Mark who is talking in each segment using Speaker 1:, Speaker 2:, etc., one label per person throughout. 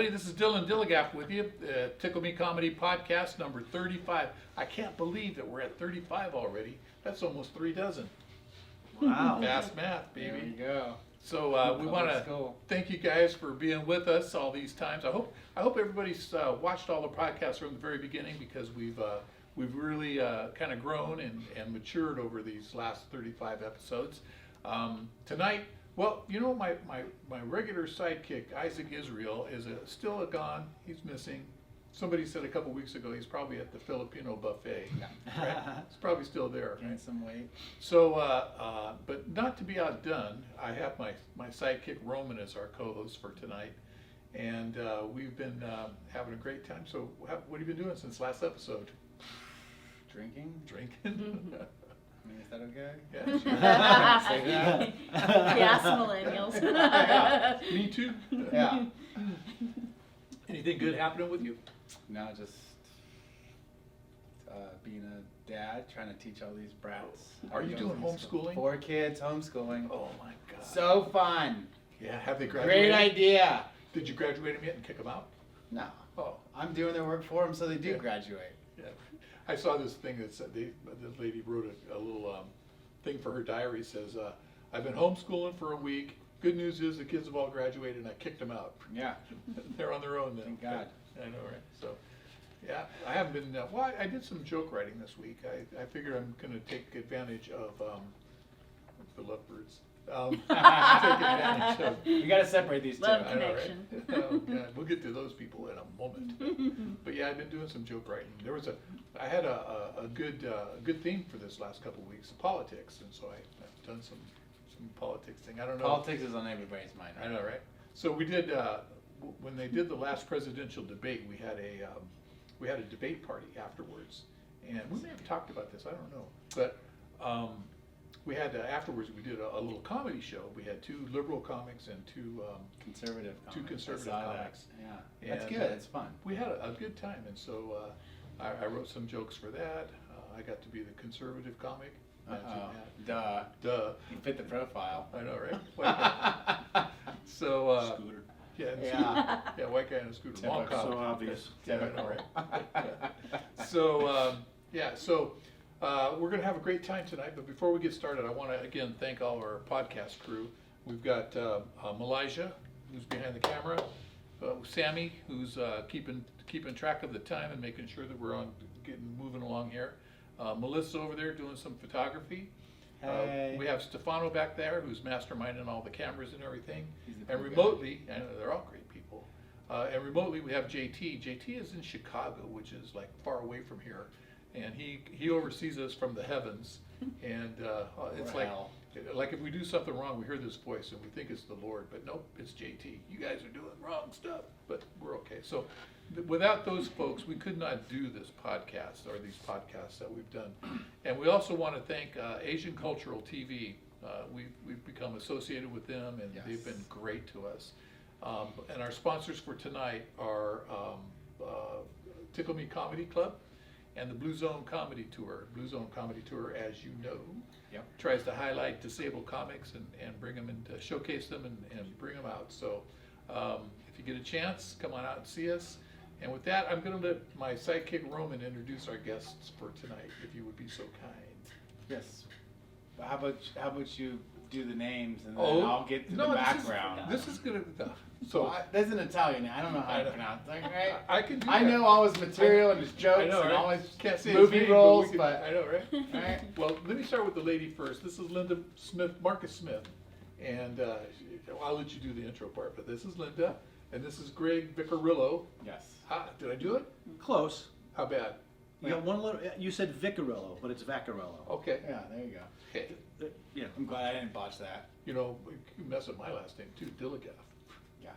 Speaker 1: everybody. This is Dylan Dilligaff with you. Tickle Me Comedy Podcast number 35. I can't believe that we're at 35 already. That's almost 3 dozen.
Speaker 2: Wow.
Speaker 1: Fast math, baby.
Speaker 3: There you go.
Speaker 1: So we want to thank you guys for being with us all these times. I hope everybody's watched all the podcasts from the very beginning, because we've really kind of grown and matured over these last 35 episodes. Tonight, well, you know, my regular sidekick, Isaac Israel, is still gone. He's missing. Somebody said a couple weeks ago he's probably at the Filipino buffet. Right? He's probably still there.
Speaker 3: Gain some weight.
Speaker 1: So, but not to be outdone, I have my sidekick Roman as our co-host for tonight, and we've been having a great time. So, what have you been doing since last episode?
Speaker 3: Drinking.
Speaker 1: Drinking.
Speaker 3: I mean, is that okay?
Speaker 1: Yeah.
Speaker 3: Say that.
Speaker 4: Yes, millennials.
Speaker 1: Me too.
Speaker 3: Yeah.
Speaker 1: Anything good happening with you?
Speaker 3: No, just being a dad, trying to teach all these brats.
Speaker 1: Are you doing homeschooling?
Speaker 3: 4 kids, homeschooling.
Speaker 1: Oh my God.
Speaker 3: So fun.
Speaker 1: Yeah, have they graduated?
Speaker 3: Great idea.
Speaker 1: Did you graduate them yet and kick them out?
Speaker 3: No.
Speaker 1: Oh.
Speaker 3: I'm doing their work for them so they do
Speaker 1: Yeah.
Speaker 3: graduate.
Speaker 1: Yeah. I saw this thing that said, the lady wrote a little thing for her diary. It says, I've been homeschooling for a week. Good news is the kids have all graduated and I kicked them out.
Speaker 3: Yeah.
Speaker 1: They're on their own then.
Speaker 3: Thank God.
Speaker 1: I know, right? So, yeah, I haven't been, well, I did some joke writing this week. I figured I'm going to take advantage of, the lovebirds. Take advantage of.
Speaker 3: We got to separate these two.
Speaker 4: Love
Speaker 1: I know, right?
Speaker 4: connection.
Speaker 1: Oh, God. We'll get to those people in a moment. But yeah, I've been doing some joke writing. I had a good theme for this last couple of weeks, politics, and so I've done some politics thing. I don't know.
Speaker 3: Politics is on everybody's mind. Right?
Speaker 1: I know, right? So we did when they did the last presidential debate. We had a debate party afterwards, and we may have talked about this. I don't know, but we had afterwards. We did a little comedy show. We had 2 liberal comics and 2
Speaker 3: Conservative comics.
Speaker 1: 2 conservative
Speaker 3: I saw
Speaker 1: comics.
Speaker 3: That. Yeah. That's
Speaker 1: And,
Speaker 3: good. It's fun.
Speaker 1: We had a good time, and so I wrote some jokes for that. I got to be the conservative comic.
Speaker 3: Duh.
Speaker 1: Duh.
Speaker 3: You fit the profile.
Speaker 1: I know, right? So,
Speaker 2: Scooter.
Speaker 1: yeah,
Speaker 3: Yeah.
Speaker 1: yeah, white guy in a scooter. Mall
Speaker 3: Typical.
Speaker 1: cop.
Speaker 2: So obvious.
Speaker 1: Yeah, I know, right? Yeah. So, we're going to have a great time tonight, but before we get started, I want to again thank all our podcast crew. We've got Malaysia, who's behind the camera, Sammy, who's keeping track of the time and making sure that we're moving along here. Melissa over there doing some photography.
Speaker 3: Hey.
Speaker 1: We have Stefano back there, who's masterminding all the cameras and everything.
Speaker 3: He's the
Speaker 1: And
Speaker 3: cool guy.
Speaker 1: remotely, I know they're all great people. And remotely we have JT. JT is in Chicago, which is like far away from here, and he oversees us from the heavens. And it's
Speaker 3: Or hell.
Speaker 1: like if we do something wrong, we hear this voice and we think it's the Lord, but nope, it's JT. You guys are doing wrong stuff, but we're okay. So without those folks, we could not do this podcast or these podcasts that we've done. And we also want to thank Asian Cultural TV. We've become associated with them, and
Speaker 3: Yes.
Speaker 1: they've been great to us. And our sponsors for tonight are Tickle Me Comedy Club and the Blue Zone Comedy Tour. Blue Zone Comedy Tour, as you know,
Speaker 3: Yep.
Speaker 1: tries to highlight disabled comics and bring them and showcase them and bring them out. So if you get a chance, come on out and see us. And with that, I'm going to let my sidekick Roman introduce our guests for tonight, if you would be so kind.
Speaker 3: Yes. But how about you do the names and then I'll get to the background.
Speaker 1: This is going to.
Speaker 3: That's an Italian name. I don't know how to pronounce it. Right?
Speaker 1: I can do
Speaker 3: I
Speaker 1: that.
Speaker 3: know all his material and his jokes
Speaker 1: I know,
Speaker 3: and
Speaker 1: right?
Speaker 3: all his
Speaker 1: Can't say his
Speaker 3: movie
Speaker 1: name,
Speaker 3: roles,
Speaker 1: we
Speaker 3: but
Speaker 1: I know, right?
Speaker 3: right?
Speaker 1: Well, let me start with the lady first. This is Linda Smith, Marcus Smith, and I'll let you do the intro part. But this is Linda, and this is Greg Vaccariello.
Speaker 3: Yes.
Speaker 1: Did I do it?
Speaker 2: Close.
Speaker 1: How bad?
Speaker 2: You got one little. You said Vaccariello, but it's Vaccariello.
Speaker 1: Okay.
Speaker 3: Yeah, there you go.
Speaker 1: Okay.
Speaker 2: Yeah.
Speaker 3: I'm glad I didn't botch that.
Speaker 1: You know, you mess up my last name too, Dilligaff.
Speaker 3: Yeah,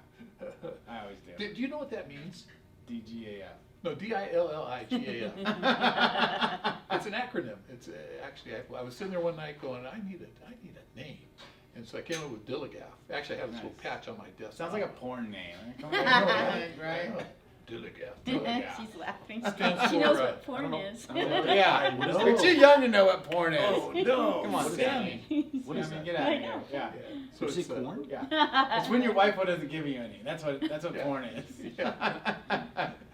Speaker 3: I always do.
Speaker 1: Do you know what that means?
Speaker 3: DGAF.
Speaker 1: No, Dilligaf. It's an acronym. It's actually, I was sitting there one night going, I need a name. And so I came up with Dilligaff. Actually, I have this little
Speaker 3: Nice.
Speaker 1: patch on my desk.
Speaker 3: Sounds like a porn name.
Speaker 1: I know,
Speaker 3: Right?
Speaker 1: I know. Dilligat.
Speaker 4: She's laughing.
Speaker 1: Stands
Speaker 4: She
Speaker 1: for,
Speaker 4: knows
Speaker 1: I
Speaker 4: what
Speaker 1: don't
Speaker 4: porn
Speaker 1: know.
Speaker 4: is.
Speaker 3: Yeah,
Speaker 2: No.
Speaker 3: you're too young to know what porn is.
Speaker 1: Oh, no.
Speaker 3: Come on,
Speaker 1: What does
Speaker 3: Sammy.
Speaker 1: that mean?
Speaker 2: What is
Speaker 3: Sammy,
Speaker 2: that?
Speaker 3: get out of here. Yeah.
Speaker 1: So
Speaker 2: Is
Speaker 1: it's
Speaker 2: it corn?
Speaker 3: Yeah. It's when your wife doesn't give you any. That's what
Speaker 1: Yeah.
Speaker 3: porn is.
Speaker 1: Yeah.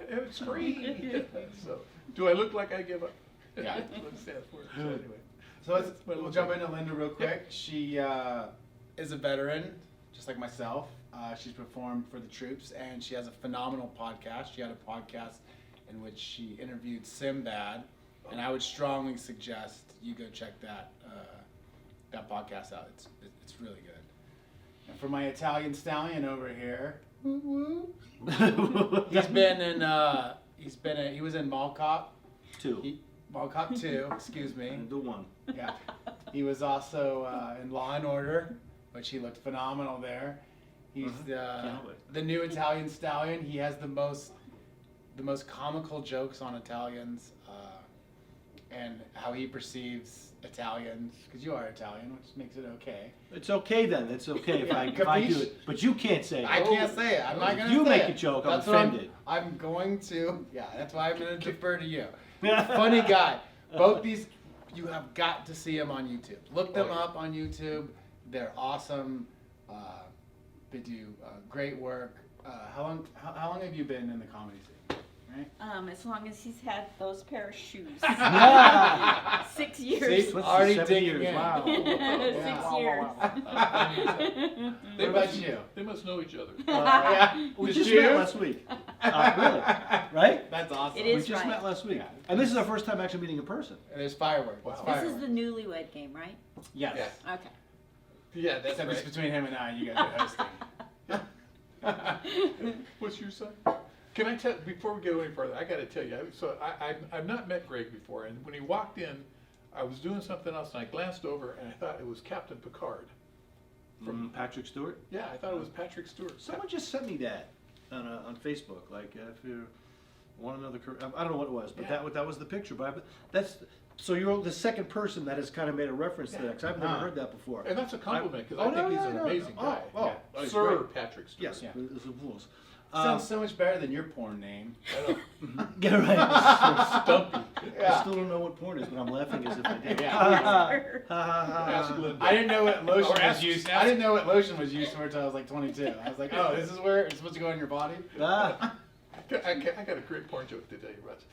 Speaker 1: It's free. So, do I look like I give up?
Speaker 3: Yeah.
Speaker 1: That's what it stands for. So anyway.
Speaker 3: So
Speaker 1: That's what it
Speaker 3: we'll
Speaker 1: looks
Speaker 3: jump
Speaker 1: like.
Speaker 3: into Linda real quick. She is a veteran, just like myself. She's performed for the troops, and she has a phenomenal podcast. She had a podcast in which she interviewed Sinbad, and I would strongly suggest you go check that podcast out. It's really good. And for my Italian stallion over here, he's been in he was in Mall Cop. Mall Cop 2, excuse me.
Speaker 2: And the one.
Speaker 3: Yeah. He was also in Law and Order, which he looked phenomenal there. He's
Speaker 2: Can't wait.
Speaker 3: the new Italian stallion. He has the most comical jokes on Italians and how he perceives Italians, because you are Italian, which makes it okay.
Speaker 2: It's okay then. It's okay if I do
Speaker 3: Capiche?
Speaker 2: it. But you can't say it.
Speaker 3: I can't say it. I'm not going to say it.
Speaker 2: You make a joke, I'm
Speaker 3: That's what
Speaker 2: offended.
Speaker 3: I'm going to. Yeah, that's why I'm going to defer to you. Funny guy. Both these, you have got to see them on YouTube. Look them up on YouTube. They're awesome. They do great work. How long have you been in the comedy scene? Right?
Speaker 4: As long as he's had those pair of shoes.
Speaker 2: Yeah.
Speaker 4: 6 years.
Speaker 3: See? Already
Speaker 2: 7
Speaker 3: digging
Speaker 2: years.
Speaker 3: in.
Speaker 2: Wow.
Speaker 4: 6 years.
Speaker 1: They
Speaker 3: What about
Speaker 1: must-
Speaker 3: you?
Speaker 1: They must know each other.
Speaker 3: Yeah.
Speaker 2: We
Speaker 3: The
Speaker 2: just
Speaker 3: shoes?
Speaker 2: met last week. Really? Right?
Speaker 3: That's awesome.
Speaker 4: It
Speaker 2: We
Speaker 4: is
Speaker 2: just
Speaker 4: right.
Speaker 2: met last week.
Speaker 3: Yeah.
Speaker 2: And this is our first time actually meeting in person.
Speaker 3: And there's fireworks.
Speaker 1: Wow.
Speaker 3: It's
Speaker 4: This
Speaker 3: fireworks.
Speaker 4: is the newlywed game, right?
Speaker 3: Yes.
Speaker 1: Yes.
Speaker 4: Okay.
Speaker 1: Yeah, that's
Speaker 3: Except it's
Speaker 1: right.
Speaker 3: between him and I. You guys are hosting.
Speaker 1: What's your son? Can I tell, before we go any further, I gotta tell you, so I've not met Greg before, and when he walked in, I was doing something else, and I glanced over, and I thought it was Captain Picard.
Speaker 2: From Patrick Stewart.
Speaker 1: Yeah, I thought it was Patrick Stewart.
Speaker 2: Someone just sent me that on Facebook. Like, if you want another, I don't know what it was, but
Speaker 1: Yeah.
Speaker 2: that was the picture. But that's so you're the second person that has kind of made a reference to that, because I've never heard that before.
Speaker 1: And that's a compliment, because
Speaker 2: Oh,
Speaker 1: I think
Speaker 2: no,
Speaker 1: he's
Speaker 2: no,
Speaker 1: an
Speaker 2: no.
Speaker 1: amazing guy.
Speaker 2: Oh,
Speaker 1: Yeah.
Speaker 2: oh, he's
Speaker 1: Sir
Speaker 2: great.
Speaker 1: Patrick Stewart.
Speaker 2: Yes,
Speaker 3: Yeah.
Speaker 2: it's a rules.
Speaker 3: Sounds so much better than your porn name.
Speaker 1: I know.
Speaker 2: Yeah, right.
Speaker 1: Stumpy.
Speaker 2: I still don't know what porn is, but I'm laughing as if I did.
Speaker 3: Yeah.
Speaker 1: Ask Linda.
Speaker 3: I didn't know what lotion
Speaker 1: Or
Speaker 3: was
Speaker 1: ask-
Speaker 3: used.
Speaker 1: ask-
Speaker 3: I didn't know what lotion was used for until I was like 22. I was like, oh, this is where it's supposed to go in your body.
Speaker 2: Ah.
Speaker 1: I got a great porn joke to tell you, Russ.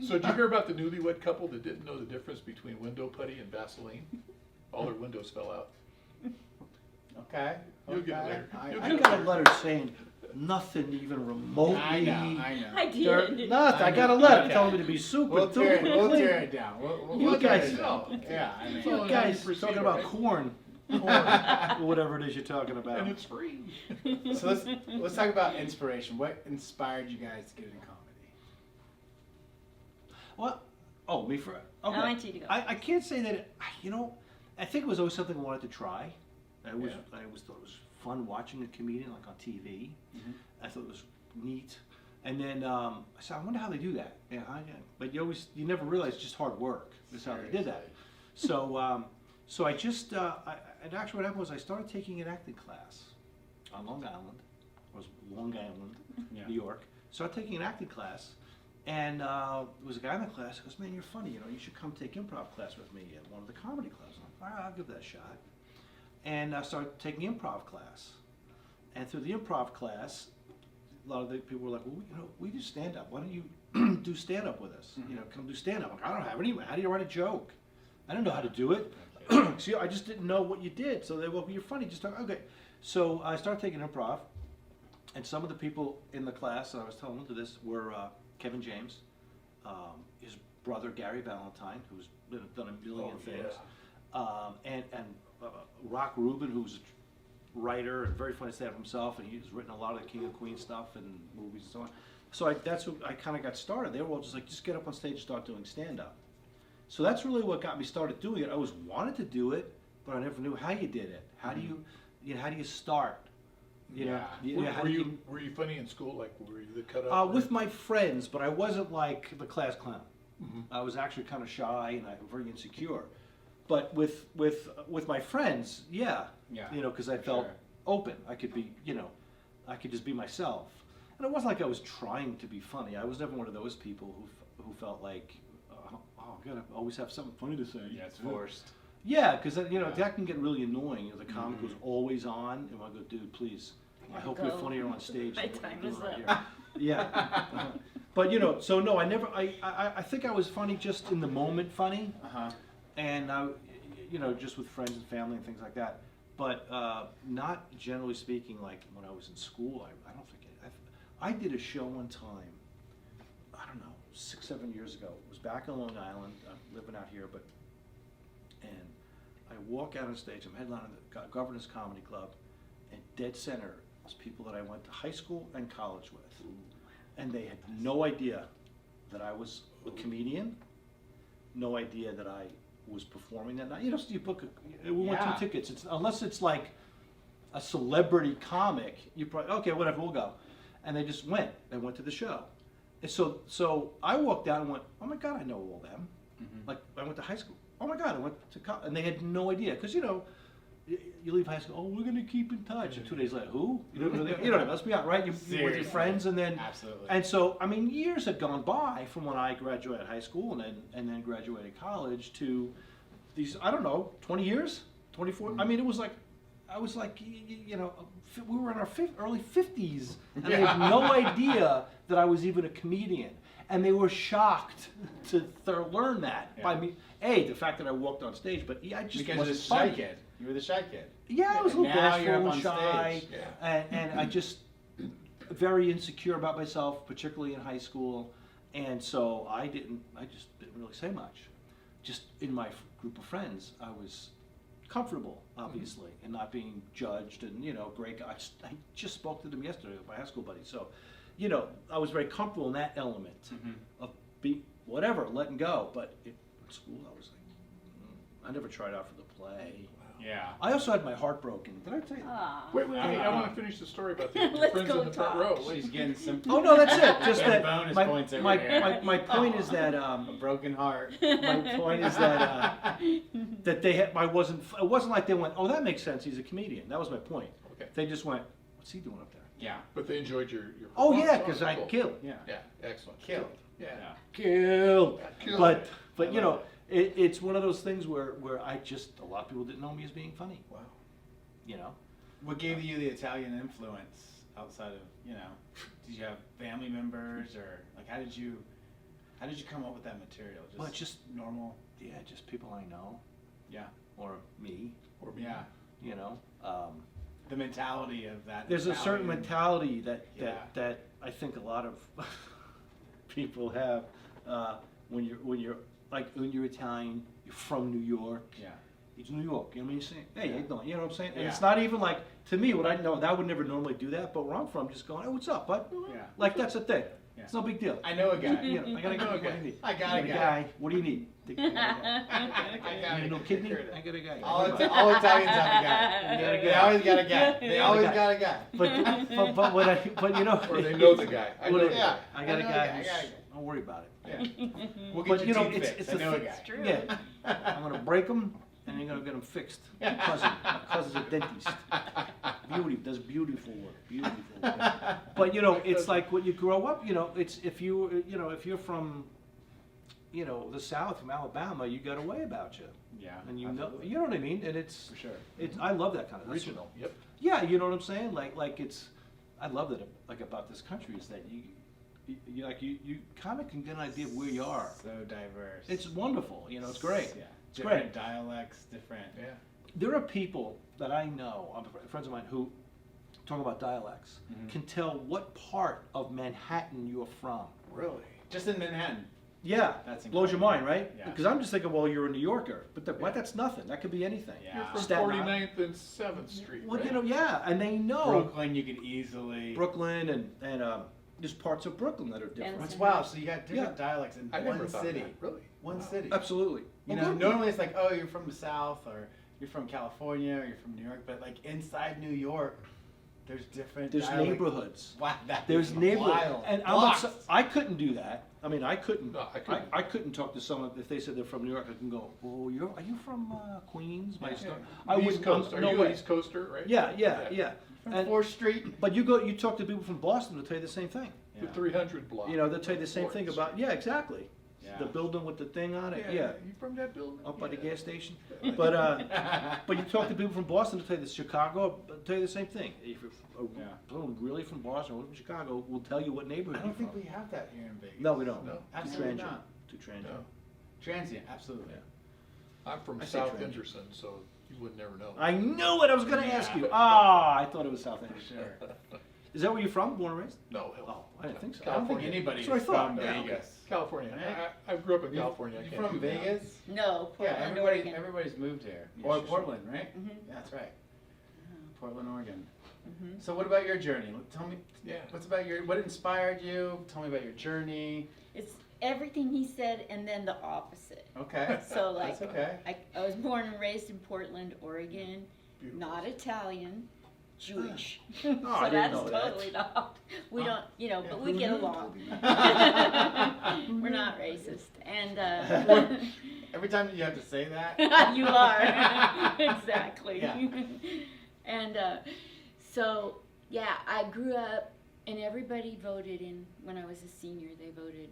Speaker 1: So did you hear about the newlywed couple that didn't know the difference between window putty and Vaseline? All their windows fell out.
Speaker 3: Okay.
Speaker 1: You'll get it
Speaker 3: okay.
Speaker 1: later. You'll
Speaker 2: I
Speaker 1: get
Speaker 2: got a letter saying nothing even remotely.
Speaker 3: I know.
Speaker 4: I
Speaker 2: Nothing.
Speaker 4: did.
Speaker 2: I got a letter telling me to be super
Speaker 3: We'll tear
Speaker 2: duper clean.
Speaker 3: it down. We'll
Speaker 2: You
Speaker 3: tear
Speaker 2: guys
Speaker 3: it down.
Speaker 1: know.
Speaker 3: Yeah, I mean.
Speaker 2: You guys talking about corn, or whatever it is you're talking about.
Speaker 1: And it's free.
Speaker 3: So let's talk about inspiration. What inspired you guys to get into comedy?
Speaker 2: What? Oh, me for okay.
Speaker 4: I want you to go.
Speaker 2: I can't say that. I think it was always something I wanted to try. I always thought it was fun watching a comedian like on TV.
Speaker 3: Mm-hmm.
Speaker 2: I thought it was neat. And then I said, I wonder how they do that. Yeah, but you never realize it's just hard work. That's how they did that. So, so I just, and actually what happened was I started taking an acting class on Long Island. It was Long Island,
Speaker 3: Yeah.
Speaker 2: New York. Started taking an acting class, and there was a guy in the class who goes, man, you're funny, you should come take improv class with me at one of the comedy classes. I'm like, all right, I'll give that a shot. And I started taking improv class. And through the improv class, a lot of the people were like, well, we do stand-up. Why don't you do stand-up with us? Come do stand-up. I'm like, I don't have any. How do you write a joke? I don't know how to do it. See, I just didn't know what you did. So they were, well, you're funny. Just talk. Okay. So I started taking improv. And some of the people in the class, and I was telling them to this, were Kevin James, his brother Gary Valentine, who's done a million things, and Rock Rubin, who's writer and very funny stand-up himself, and he's written a lot of the King of Queens stuff and movies and so on. So that's who I kind of got started. They were all just like, just get up on stage and start doing stand-up. So that's really what got me started doing it. I always wanted to do it, but I never knew how you did it. How do you, how do you start?
Speaker 1: Were you funny in school? Like, were you the cut-up?
Speaker 2: With my friends, but I wasn't like the class clown. I was actually kind of shy and I'm very insecure. But with my friends, because I felt
Speaker 3: Sure.
Speaker 2: open. I could be, I could just be myself. And it wasn't like I was trying to be funny. I was never one of those people who felt like, oh, I gotta always have something funny to say.
Speaker 3: Yeah, it's forced.
Speaker 2: Yeah, because that can get really annoying. The comic was always on, and I go, dude, please, I hope you're
Speaker 4: Go.
Speaker 2: funnier on stage.
Speaker 4: My
Speaker 2: than what
Speaker 4: time
Speaker 2: you're
Speaker 4: is
Speaker 2: doing
Speaker 4: up.
Speaker 2: here. Yeah. But so no, I think I was funny just in the moment funny, and just with friends and family and things like that. But not generally speaking, like when I was in school, I don't think I did a show one time, I don't know, 6-7 years ago. It was back on Long Island. I'm living out here, and I walk out on stage. I'm headlining the Governor's Comedy Club, and dead center was people that I went to high school and college with. And they had no idea that I was a comedian, no idea that I was performing that night. So you book we went
Speaker 3: Yeah.
Speaker 2: 2 tickets. Unless it's like a celebrity comic, you probably, okay, whatever, we'll go. And they just went. They went to the show. And so I walked out and went, oh my God, I know all them. Like, I went to high school. Oh my God, I went to college. And they had no idea. Because, you leave high school, oh, we're going to keep in touch. And 2 days later, who? You don't know, let's be honest, right? You're with your
Speaker 3: Seriously.
Speaker 2: friends, and then...
Speaker 3: Absolutely.
Speaker 2: And so, I mean, years had gone by from when I graduated high school and then graduated college to these, I don't know, 20 years? 24? I mean, it was like, I was like, we were in our early 50s, and they had no idea that I was even a comedian. And they were shocked to learn that by me. The fact that I walked on stage, but I just
Speaker 3: Because you're the
Speaker 2: wasn't
Speaker 3: shy
Speaker 2: funny.
Speaker 3: kid. You were the shy kid.
Speaker 2: Yeah, I was a little
Speaker 3: Now you're
Speaker 2: bashful
Speaker 3: up
Speaker 2: and
Speaker 3: on
Speaker 2: shy,
Speaker 3: stage.
Speaker 2: and I just very insecure about myself, particularly in high school, and so I just didn't really say much. Just in my group of friends, I was comfortable, obviously, and not being judged, and great guy. I just spoke to them yesterday with my high school buddy, so I was very comfortable in that element of letting go. But in school, I was like, I never tried out for the play.
Speaker 3: Yeah.
Speaker 2: I also had my heart broken. Did I tell you?
Speaker 4: Aw.
Speaker 1: Wait, I want to finish the story about the
Speaker 4: Let's
Speaker 1: friends
Speaker 4: go
Speaker 1: in the front
Speaker 4: talk.
Speaker 1: row.
Speaker 3: She's getting some.
Speaker 2: Oh no, that's it. Just
Speaker 3: And
Speaker 2: that
Speaker 3: bonus
Speaker 2: my,
Speaker 3: points over
Speaker 2: my,
Speaker 3: here.
Speaker 2: my point is that
Speaker 3: A broken heart.
Speaker 2: my point is that that they had, it wasn't like they went, oh, that makes sense, he's a comedian. That was my point.
Speaker 1: Okay.
Speaker 2: They just went, what's he doing up there?
Speaker 3: Yeah.
Speaker 1: But they enjoyed your
Speaker 2: Oh
Speaker 1: performance.
Speaker 2: yeah, because I
Speaker 1: cool.
Speaker 2: killed.
Speaker 3: Yeah.
Speaker 1: Yeah, excellent.
Speaker 3: Killed.
Speaker 1: Yeah.
Speaker 2: Killed.
Speaker 1: Killed.
Speaker 2: But
Speaker 3: I love
Speaker 2: it's one of those things where a lot of people didn't know me as being funny.
Speaker 1: Wow.
Speaker 3: What gave you the Italian influence outside of, did you have family members, or like how did you come up with that material?
Speaker 2: Well, it's just
Speaker 3: normal.
Speaker 2: Yeah, just people I know
Speaker 3: Yeah.
Speaker 2: or me.
Speaker 1: Or me.
Speaker 3: Yeah. The mentality of that.
Speaker 2: There's a certain
Speaker 3: Italian-
Speaker 2: mentality that
Speaker 3: Yeah.
Speaker 2: that I think a lot of people have when you're Italian, you're from New York.
Speaker 3: Yeah.
Speaker 2: It's New York. You know what I'm saying? Hey,
Speaker 3: Yeah.
Speaker 2: how you doing? You know what I'm saying? And
Speaker 3: Yeah.
Speaker 2: it's not even like, to me, what I know, that would never normally do that, but where I'm from, just going, hey, what's up, bud?
Speaker 3: Yeah.
Speaker 2: Like, that's a thing.
Speaker 3: Yeah.
Speaker 2: It's no big deal.
Speaker 3: I know a guy.
Speaker 2: You know, I got a guy. What do you need?
Speaker 3: I got a guy.
Speaker 2: What do you need? I got a guy.
Speaker 3: I got
Speaker 2: You need
Speaker 3: a
Speaker 2: no
Speaker 3: guy.
Speaker 2: kidney? I got a guy.
Speaker 3: All Italians have a guy.
Speaker 2: You got a
Speaker 3: They
Speaker 2: guy.
Speaker 3: always got a guy. They
Speaker 2: got a
Speaker 3: always
Speaker 2: guy.
Speaker 3: got a guy.
Speaker 2: But you know.
Speaker 1: Or they know the guy. I know the
Speaker 3: Yeah.
Speaker 1: guy.
Speaker 2: I got a
Speaker 3: I know a
Speaker 2: guy
Speaker 3: guy,
Speaker 2: who's,
Speaker 3: I got a guy.
Speaker 2: don't worry about it.
Speaker 3: Yeah. We'll
Speaker 2: But,
Speaker 3: get
Speaker 2: you
Speaker 3: your
Speaker 2: know,
Speaker 3: teeth
Speaker 2: it's-
Speaker 3: fixed.
Speaker 2: it's
Speaker 3: I
Speaker 2: a
Speaker 3: know a
Speaker 2: fi-
Speaker 3: guy.
Speaker 4: It's true.
Speaker 2: Yeah. I'm gonna break them, and you're gonna get them fixed. My cousin's a dentist. Does beautiful work, beautiful work. But it's like when you grow up. It's if you're from, the South, from Alabama, you got a way about you,
Speaker 3: Yeah.
Speaker 2: and
Speaker 3: absolutely.
Speaker 2: you know what I mean. And it's
Speaker 3: For sure.
Speaker 2: I love that kind of that's
Speaker 1: Regional.
Speaker 2: what-
Speaker 1: Yep.
Speaker 2: Yeah, you know what I'm saying. Like it's, I love that about this country is that you kind of can get an idea of where you are.
Speaker 3: So diverse.
Speaker 2: It's wonderful. It's great.
Speaker 3: Yeah.
Speaker 2: It's
Speaker 3: Different
Speaker 2: great.
Speaker 3: dialects, different.
Speaker 1: Yeah.
Speaker 2: There are people that I know, friends of mine, who talk about dialects, can tell what part of Manhattan you're from.
Speaker 1: Really?
Speaker 3: Just in Manhattan.
Speaker 2: Yeah,
Speaker 3: That's
Speaker 2: blows your
Speaker 3: incredible.
Speaker 2: mind, right?
Speaker 3: Yeah.
Speaker 2: Because I'm just thinking, well, you're a New Yorker, but that's nothing. That could be anything.
Speaker 3: Yeah.
Speaker 1: You're from
Speaker 2: Staten
Speaker 1: 49th and 7th Street,
Speaker 2: Well,
Speaker 1: right?
Speaker 2: yeah, and they know
Speaker 3: Brooklyn, you could easily.
Speaker 2: Brooklyn and there's parts of Brooklyn that are different.
Speaker 3: That's wild. So you got different
Speaker 2: Yeah.
Speaker 3: dialects in
Speaker 1: I never
Speaker 3: one
Speaker 1: thought
Speaker 3: city.
Speaker 1: that. Really?
Speaker 3: One
Speaker 1: Wow.
Speaker 3: city.
Speaker 2: Absolutely.
Speaker 3: You know, normally it's like, oh, you're from the South, or you're from California, or you're from New York. But like inside New York, there's different.
Speaker 2: There's
Speaker 3: dialect-
Speaker 2: neighborhoods.
Speaker 3: Wow, that
Speaker 2: There's
Speaker 3: is
Speaker 2: neighborhoods,
Speaker 3: wild.
Speaker 2: and
Speaker 3: Blocks.
Speaker 2: I couldn't do that. I mean, I couldn't.
Speaker 1: No, I couldn't.
Speaker 2: I couldn't talk to someone if they said they're from New York. I can go, "Oh, are you from Queens?"
Speaker 3: Yeah.
Speaker 2: I
Speaker 1: East
Speaker 2: wouldn't.
Speaker 1: Coast. Are
Speaker 2: no
Speaker 1: you
Speaker 2: way.
Speaker 1: an East Coaster, right?
Speaker 2: Yeah. And-
Speaker 3: 4th Street.
Speaker 2: But you talk to people from Boston, they'll tell you the same thing.
Speaker 1: The
Speaker 3: Yeah.
Speaker 1: 300 block.
Speaker 2: You know, they'll tell you the
Speaker 1: of
Speaker 2: same
Speaker 1: 4th
Speaker 2: thing
Speaker 1: Street.
Speaker 2: about, yeah, exactly.
Speaker 3: Yeah.
Speaker 2: The building with the thing on it, yeah.
Speaker 1: You from that building?
Speaker 2: Up by the
Speaker 1: Yeah.
Speaker 2: gas station. But you talk to people from Boston, they'll tell you the Chicago, they'll tell you the same thing. If you're
Speaker 3: Yeah.
Speaker 2: someone really from Boston or from Chicago, will tell you what
Speaker 3: I
Speaker 2: neighborhood
Speaker 3: don't
Speaker 2: you're
Speaker 3: think
Speaker 2: from.
Speaker 3: we have that here in Vegas.
Speaker 2: No, we don't.
Speaker 1: No.
Speaker 2: Too
Speaker 3: Absolutely
Speaker 2: transient.
Speaker 3: not.
Speaker 2: Too transient.
Speaker 1: No.
Speaker 3: Transient, absolutely.
Speaker 1: I'm from
Speaker 2: I say
Speaker 1: South
Speaker 2: transient.
Speaker 1: Henderson, so you would never know.
Speaker 2: I knew it, I was gonna ask
Speaker 3: Yeah.
Speaker 2: you. Ah, I thought it was South End.
Speaker 3: Sure.
Speaker 2: Is that where you're from, born and raised?
Speaker 1: No, hell.
Speaker 2: Oh, I didn't think so.
Speaker 3: I don't think
Speaker 1: California.
Speaker 3: anybody's
Speaker 2: That's what I thought.
Speaker 3: from
Speaker 1: Yeah.
Speaker 3: Vegas.
Speaker 1: California.
Speaker 3: Right?
Speaker 1: I grew up in California. I
Speaker 3: You
Speaker 1: can't
Speaker 3: from
Speaker 1: do that.
Speaker 3: Vegas?
Speaker 4: No,
Speaker 3: Yeah,
Speaker 4: Portland,
Speaker 3: everybody,
Speaker 4: Oregon.
Speaker 3: everybody's moved here.
Speaker 2: Yes,
Speaker 3: Or
Speaker 2: yes.
Speaker 3: Portland, right?
Speaker 4: Mhm.
Speaker 3: Yeah, that's right. Portland, Oregon.
Speaker 4: Mhm.
Speaker 3: So what about your journey? Tell me,
Speaker 1: Yeah.
Speaker 3: what inspired you? Tell me about your journey.
Speaker 4: It's everything he said and then the opposite.
Speaker 3: Okay.
Speaker 4: So like,
Speaker 3: That's okay.
Speaker 4: I was born and raised in Portland, Oregon,
Speaker 1: Beautiful.
Speaker 4: not Italian, Jewish.
Speaker 2: I
Speaker 4: So
Speaker 2: didn't
Speaker 4: that's
Speaker 2: know that.
Speaker 4: totally not, we
Speaker 3: Huh?
Speaker 4: don't, you know,
Speaker 3: Yeah,
Speaker 4: but we
Speaker 3: who
Speaker 4: get
Speaker 3: knew?
Speaker 4: along. We're not racist, and
Speaker 3: Every time you have to say that.
Speaker 4: you are, exactly.
Speaker 3: Yeah.
Speaker 4: And so, yeah, I grew up, and everybody voted in, when I was a senior, they voted,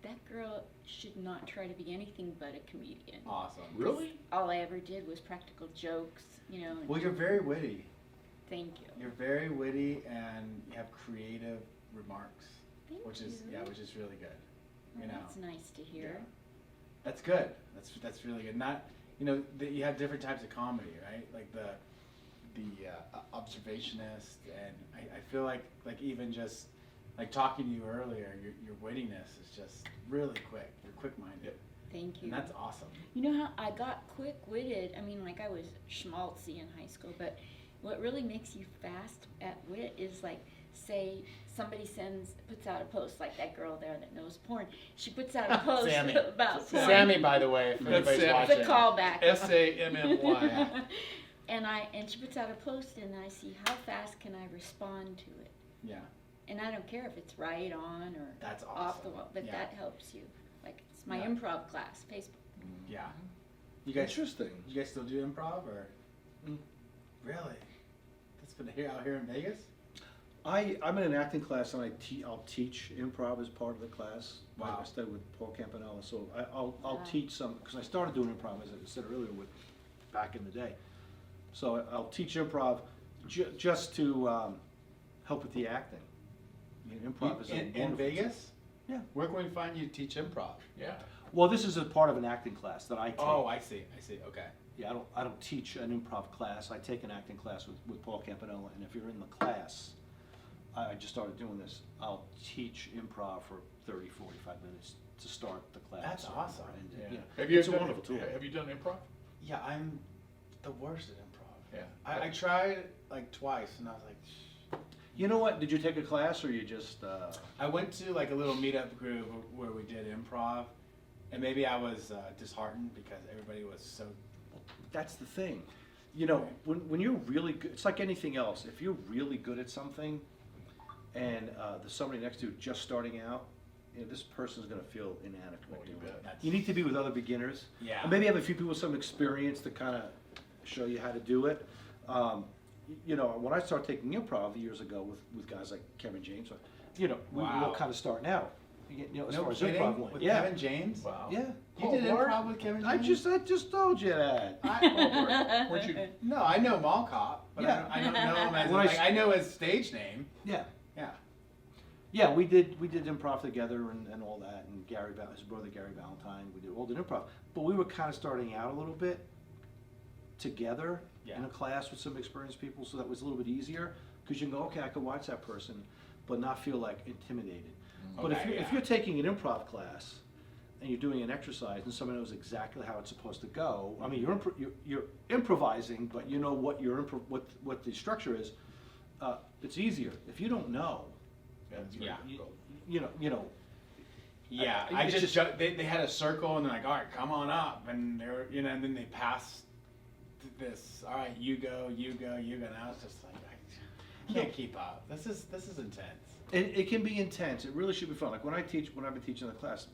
Speaker 4: that girl should not try to be anything but a comedian.
Speaker 3: Awesome.
Speaker 1: Really?
Speaker 4: All I ever did was practical jokes, you know. and
Speaker 3: Well, you're very witty.
Speaker 4: thank you.
Speaker 3: You're very witty and you have creative remarks,
Speaker 4: Thank
Speaker 3: which is
Speaker 4: you.
Speaker 3: which is really good.
Speaker 4: Well,
Speaker 3: You know.
Speaker 4: that's nice to hear.
Speaker 3: That's good. That's really good. Not, you have different types of comedy, right? Like the observationist, and I feel like even just like talking to you earlier, your wittiness is just really quick. You're quick-minded,
Speaker 4: Thank you.
Speaker 3: and that's awesome.
Speaker 4: You know how I got quick-witted? I mean, like I was schmaltzy in high school, but what really makes you fast at wit is like, say somebody puts out a post, like that girl there that knows porn. She puts out a post
Speaker 3: Sammy.
Speaker 4: about porn.
Speaker 3: Sammy, by the way, if
Speaker 1: That's
Speaker 3: anybody's
Speaker 1: Sammy.
Speaker 3: watching.
Speaker 4: It's a callback.
Speaker 1: SAMMY.
Speaker 4: And she puts out a post, and I see how fast can I respond to it.
Speaker 3: Yeah,
Speaker 4: And I don't care if it's right on or
Speaker 3: that's awesome.
Speaker 4: off the wall, but
Speaker 3: Yeah.
Speaker 4: that helps you. Like it's my
Speaker 3: Yeah.
Speaker 4: improv class, Facebook.
Speaker 3: Yeah. You guys,
Speaker 2: Interesting.
Speaker 3: you guys still do improv or?
Speaker 2: Mm.
Speaker 3: Really? That's been here out here in Vegas.
Speaker 2: I'm in an acting class, and I'll teach improv as part of the class.
Speaker 3: Wow.
Speaker 2: I studied with Paul Campanella, so I'll
Speaker 4: Wow.
Speaker 2: teach some, because I started doing improv, as I said earlier, back in the day. So I'll teach improv just to help with the acting. I mean, improv is a
Speaker 3: in
Speaker 2: wonderful-
Speaker 3: Vegas?
Speaker 2: Yeah.
Speaker 3: Where can we find you to teach improv?
Speaker 1: Yeah.
Speaker 2: Well, this is a part of an acting class that I take.
Speaker 3: Oh, I see. Okay.
Speaker 2: Yeah, I don't teach an improv class. I take an acting class with Paul Campanella, and if you're in the class, I just started doing this. I'll teach improv for 30, 45 minutes to start the class.
Speaker 3: That's
Speaker 2: or-
Speaker 3: awesome.
Speaker 2: And,
Speaker 1: Yeah.
Speaker 2: you know,
Speaker 1: Have you
Speaker 2: it's a
Speaker 1: done,
Speaker 2: wonderful tool.
Speaker 1: Have you done improv?
Speaker 3: Yeah, I'm the worst at improv.
Speaker 1: Yeah.
Speaker 3: I tried like twice, and I was like, shh.
Speaker 2: You know what? Did you take a class, or you just?
Speaker 3: I went to like a little meetup group where we did improv, and maybe I was disheartened because everybody was so.
Speaker 2: That's the thing. You know, when you're really good, it's like anything else. If you're really good at something, and there's somebody next to you just starting out, this person's going to feel inadequate.
Speaker 1: Oh, you
Speaker 2: doing
Speaker 1: bet.
Speaker 2: it.
Speaker 3: That's-
Speaker 2: You need to be with other beginners.
Speaker 3: Yeah.
Speaker 2: And maybe have a few people with some experience to kind of show you how to do it. You know, when I started taking improv years ago with guys like Kevin James, we were
Speaker 3: Wow.
Speaker 2: all kind of starting out. You know, as
Speaker 3: No
Speaker 2: far as
Speaker 3: kidding?
Speaker 2: improv went.
Speaker 3: With
Speaker 2: Yeah.
Speaker 3: Kevin James.
Speaker 1: Wow.
Speaker 2: Yeah.
Speaker 3: You
Speaker 1: Oh,
Speaker 3: did
Speaker 1: Mark?
Speaker 3: improv with Kevin
Speaker 2: I
Speaker 3: James.
Speaker 2: just told you that.
Speaker 1: Weren't you?
Speaker 3: No, I know Mall Cop, but
Speaker 2: Yeah.
Speaker 3: I don't know him as
Speaker 2: When I
Speaker 3: like, I know his stage name.
Speaker 2: Yeah.
Speaker 3: Yeah.
Speaker 2: Yeah, we did improv together and all that, and his brother Gary Valentine, we all did improv. But we were kind of starting out a little bit together in
Speaker 3: Yeah.
Speaker 2: a class with some experienced people, so that was a little bit easier, because you can go, okay, I can watch that person, but not feel like intimidated. But if
Speaker 3: Okay,
Speaker 2: you're,
Speaker 3: yeah.
Speaker 2: if you're taking an improv class and you're doing an exercise and someone knows exactly how it's supposed to go, I mean, you're improvising, but you know what what the structure is. It's easier. If you don't know,
Speaker 1: That's
Speaker 3: Yeah.
Speaker 1: very difficult.
Speaker 2: you know.
Speaker 3: Yeah,
Speaker 2: I-
Speaker 3: I
Speaker 2: it's
Speaker 3: just,
Speaker 2: just-
Speaker 3: they had a circle and they're like, all right, come on up, and they're and then they pass this. All right, you go. And I was just like, I can't keep up. This is intense.
Speaker 2: It can be intense. It really should be fun. Like when I've been teaching the class,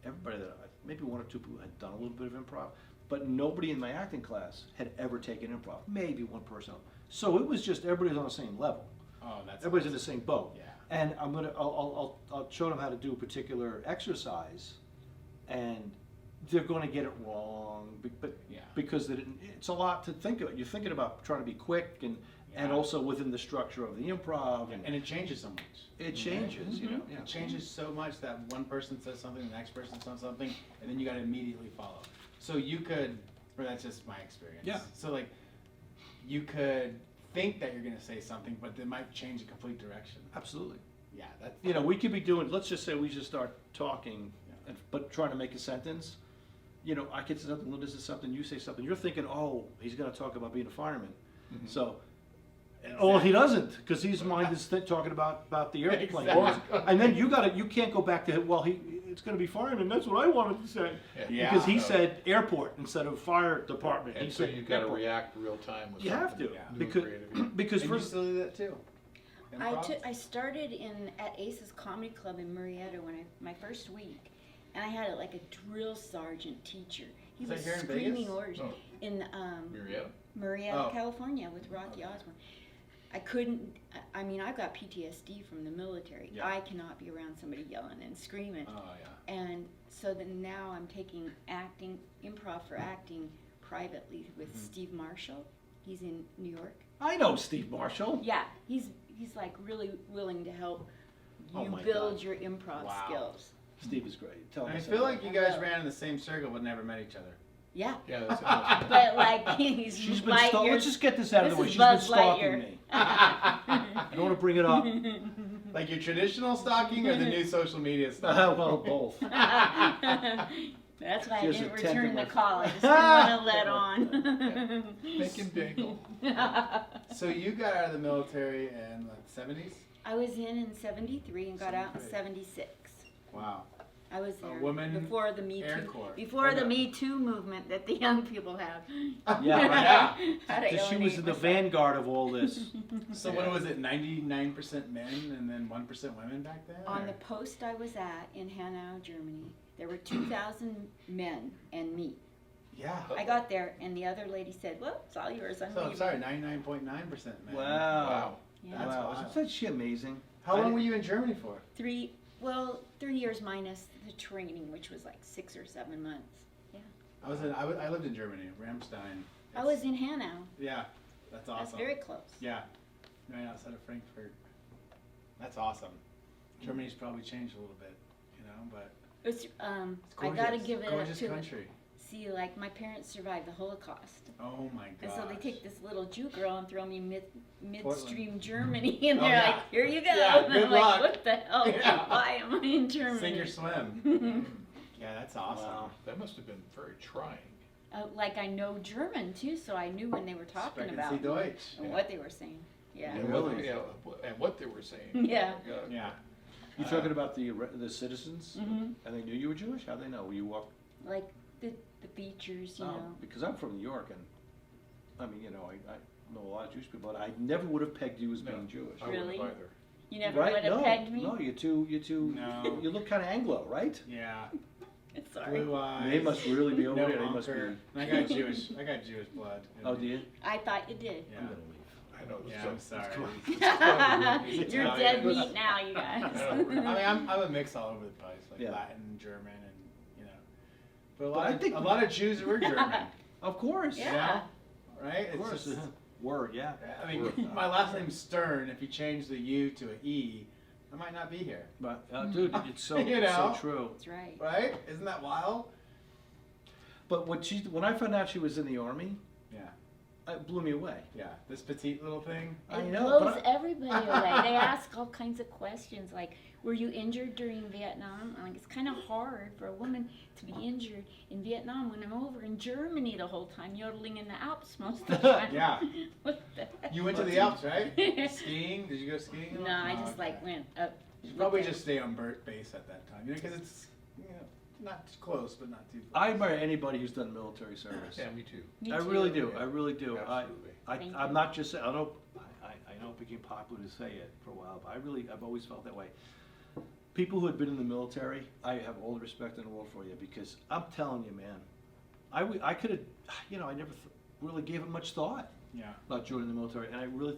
Speaker 2: everybody maybe one or two people had done a little bit of improv, but nobody in my acting class had ever taken improv. Maybe one person. So it was just, everybody's on the same level.
Speaker 3: Oh, that's
Speaker 2: Everybody's in the
Speaker 3: awesome.
Speaker 2: same boat.
Speaker 3: Yeah.
Speaker 2: And I'll show them how to do a particular exercise, and they're gonna get it wrong, but,
Speaker 3: Yeah.
Speaker 2: because it's a lot to think of. You're thinking about trying to be quick and
Speaker 3: Yeah.
Speaker 2: also within the structure of the improv,
Speaker 3: And it changes so much.
Speaker 2: it changes, you know, yeah.
Speaker 3: It changes so much that one person says something, the next person says something, and then you gotta immediately follow. So you could, or that's just my experience.
Speaker 2: Yeah.
Speaker 3: So like, you could think that you're gonna say something, but it might change a complete direction.
Speaker 2: Absolutely.
Speaker 3: Yeah, that's.
Speaker 2: You know, we could be doing, let's just say we just start talking,
Speaker 3: Yeah.
Speaker 2: but trying to make a sentence. You know, I could say something, Linda says something, you say something, you're thinking, oh, he's gonna talk about being a fireman. So, well, he doesn't, because his mind is talking about the airplane.
Speaker 3: Exactly.
Speaker 2: And then you can't go back to, well, it's gonna be fireman, that's what I wanted to say.
Speaker 3: Yeah.
Speaker 2: Because he said airport instead of fire department. He
Speaker 1: And so
Speaker 2: said
Speaker 1: you gotta
Speaker 2: airport.
Speaker 1: react real time with
Speaker 2: You have
Speaker 1: something
Speaker 2: to,
Speaker 3: Yeah.
Speaker 1: new,
Speaker 2: because,
Speaker 1: creative.
Speaker 2: because
Speaker 3: And you
Speaker 2: first,
Speaker 3: still do that too. Improv?
Speaker 4: I started at Ace's Comedy Club in Marietta my first week, and I had like a drill sergeant teacher. He
Speaker 3: Is that
Speaker 4: was
Speaker 3: here in
Speaker 4: screaming
Speaker 3: Vegas?
Speaker 4: orders
Speaker 1: Oh.
Speaker 4: in
Speaker 1: Marietta?
Speaker 4: Marietta,
Speaker 3: Oh.
Speaker 4: California, with Rocky Osborne. I mean, I've got PTSD from the military.
Speaker 3: Yeah.
Speaker 4: I cannot be around somebody yelling and screaming.
Speaker 3: Oh, yeah.
Speaker 4: And so then now I'm taking improv for acting privately with Steve Marshall. He's in New York.
Speaker 2: I know Steve Marshall.
Speaker 4: Yeah, he's like really willing to help
Speaker 2: Oh
Speaker 4: you
Speaker 2: my
Speaker 4: build
Speaker 2: God.
Speaker 4: your improv
Speaker 3: Wow.
Speaker 4: skills.
Speaker 2: Steve is great. Tell
Speaker 3: I
Speaker 2: us
Speaker 3: feel
Speaker 2: about
Speaker 3: like
Speaker 2: it.
Speaker 3: you guys ran in the same circle but never met each other.
Speaker 4: Yeah,
Speaker 1: Yeah, that's awesome.
Speaker 4: but like he's
Speaker 2: She's been
Speaker 4: light
Speaker 2: stalking.
Speaker 4: years.
Speaker 2: Let's just get this out of the
Speaker 4: This
Speaker 2: way.
Speaker 4: is
Speaker 2: She's been
Speaker 4: Buzz
Speaker 2: stalking
Speaker 4: Lightyear.
Speaker 2: me. I don't want to bring it up.
Speaker 3: Like your traditional stalking or the new social media stalking?
Speaker 2: Well, both.
Speaker 4: That's why
Speaker 2: She
Speaker 4: I
Speaker 2: has
Speaker 4: didn't
Speaker 2: a
Speaker 4: return
Speaker 2: tentative-
Speaker 4: the call. I just didn't want to let on.
Speaker 1: Make him dangle.
Speaker 3: So you got out of the military in like 70s?
Speaker 4: I was in 73 and got out in 76.
Speaker 3: Wow.
Speaker 4: I was
Speaker 3: A
Speaker 4: there
Speaker 3: woman
Speaker 4: before the Me
Speaker 3: Air
Speaker 4: Too,
Speaker 3: Corps.
Speaker 4: before
Speaker 3: Or
Speaker 4: the
Speaker 3: no.
Speaker 4: Me Too movement that the young people have.
Speaker 2: Yeah, right.
Speaker 4: How to
Speaker 2: She was in the
Speaker 4: alienate
Speaker 2: vanguard of all this.
Speaker 3: So what was it, 99% men and then 1% women back then?
Speaker 4: On
Speaker 3: or-
Speaker 4: the post I was at in Hanau, Germany, there were 2,000 men and me.
Speaker 3: Yeah.
Speaker 4: I got there and the other lady said, well, it's all yours. I'm
Speaker 3: So I'm
Speaker 4: leaving.
Speaker 3: sorry, 99.9% men.
Speaker 2: Wow.
Speaker 1: Wow.
Speaker 4: Yeah.
Speaker 3: That's
Speaker 2: Wow.
Speaker 3: wild.
Speaker 2: Isn't she amazing?
Speaker 3: How long were you in Germany for?
Speaker 4: 3 years minus the training, which was like 6 or 7 months. Yeah.
Speaker 3: I lived in Germany, Ramstein.
Speaker 4: I was in Hanau.
Speaker 3: Yeah, that's awesome.
Speaker 4: That's very close.
Speaker 3: Yeah, right outside of Frankfurt. That's awesome. Germany's probably changed a little bit, you know, but
Speaker 4: It's,
Speaker 3: it's
Speaker 4: I
Speaker 3: gorgeous.
Speaker 4: gotta give it up
Speaker 3: gorgeous
Speaker 4: to
Speaker 3: country.
Speaker 4: see, like my parents survived the Holocaust.
Speaker 3: Oh my
Speaker 4: And
Speaker 3: god.
Speaker 4: so they take this little Jew girl and throw me midstream
Speaker 3: Portland.
Speaker 4: Germany, and
Speaker 3: Oh,
Speaker 4: they're
Speaker 3: yeah.
Speaker 4: like, "Here you go."
Speaker 3: Yeah,
Speaker 4: and
Speaker 3: good
Speaker 4: I'm
Speaker 3: luck.
Speaker 4: like, "What the hell?
Speaker 3: Yeah.
Speaker 4: Why am I in Germany?"
Speaker 3: Sink or swim. Yeah, that's awesome.
Speaker 2: Wow.
Speaker 1: That must have been very trying.
Speaker 4: Like I know German too, so I knew when they were talking
Speaker 3: Sprechen
Speaker 4: about
Speaker 3: Sie
Speaker 4: me
Speaker 3: Deutsch.
Speaker 4: and what they were saying. Yeah.
Speaker 1: And
Speaker 2: Really?
Speaker 1: and what they were saying.
Speaker 4: Yeah.
Speaker 1: Oh my God.
Speaker 3: Yeah.
Speaker 2: You talking about the citizens?
Speaker 4: Mhm.
Speaker 2: And they knew you were Jewish? How'd they know? Were you walk?
Speaker 4: Like the features, you know.
Speaker 2: Because I'm from New York, and I mean, you know, I know a lot of Jewish people, but I never would have pegged you as
Speaker 1: No,
Speaker 2: being Jewish.
Speaker 1: I wouldn't
Speaker 4: Really?
Speaker 1: either.
Speaker 4: You never
Speaker 2: Right?
Speaker 4: would have
Speaker 2: No,
Speaker 4: pegged me.
Speaker 2: no, you're too.
Speaker 3: No.
Speaker 2: You look kind of Anglo, right?
Speaker 3: Yeah.
Speaker 4: Sorry.
Speaker 3: Blue eyes.
Speaker 2: They must really be over
Speaker 3: no
Speaker 2: there. They must be.
Speaker 3: honker. I got Jewish. I got Jewish blood. in
Speaker 2: Oh,
Speaker 3: me.
Speaker 2: do you?
Speaker 4: I thought you did.
Speaker 3: Yeah.
Speaker 2: I'm gonna leave.
Speaker 1: I know. It's
Speaker 3: Yeah,
Speaker 1: so-
Speaker 3: I'm sorry.
Speaker 1: It's
Speaker 4: You're
Speaker 3: Italian.
Speaker 4: dead meat now, you guys.
Speaker 3: I mean, I'm a mix all over the place, like
Speaker 2: Yeah.
Speaker 3: Latin, German, and you know. But a
Speaker 2: But
Speaker 3: lot,
Speaker 2: I think-
Speaker 3: a lot of Jews were German,
Speaker 2: Of course.
Speaker 4: Yeah.
Speaker 3: right?
Speaker 2: Of course. Word, yeah.
Speaker 3: I mean, my last name's Stern. If you change the U to an E, I might not be here,
Speaker 2: But dude, it's so
Speaker 3: You know?
Speaker 2: so true.
Speaker 4: That's right.
Speaker 3: right? Isn't that wild?
Speaker 2: But when I found out she was in the army,
Speaker 3: Yeah,
Speaker 2: it blew me away.
Speaker 3: yeah. This petite little thing.
Speaker 2: I
Speaker 4: It
Speaker 2: know,
Speaker 4: blows
Speaker 2: but
Speaker 4: everybody away. They ask all kinds of questions like, were you injured during Vietnam? I'm like, it's kind of hard for a woman to be injured in Vietnam when I'm over in Germany the whole time, yodeling in the Alps most of the time.
Speaker 3: Yeah.
Speaker 4: What the heck?
Speaker 3: You went to the Alps, right? Skiing? Did you go skiing? at all?
Speaker 4: No, I just
Speaker 3: okay.
Speaker 4: like went up.
Speaker 3: You should probably just stay on base at that time, you know, because it's not too close, but not too.
Speaker 2: I admire anybody who's done military service.
Speaker 1: Yeah, me too.
Speaker 4: Me
Speaker 2: I
Speaker 4: too.
Speaker 2: really do. I really do.
Speaker 1: Absolutely.
Speaker 4: Thank
Speaker 2: I'm
Speaker 4: you.
Speaker 2: not just. I know it became popular to say it for a while, but I've always felt that way. People who had been in the military, I have all the respect in the world for you, because I'm telling you, man, I could have, I never really gave it much thought.
Speaker 3: Yeah.
Speaker 2: about joining the military, and I really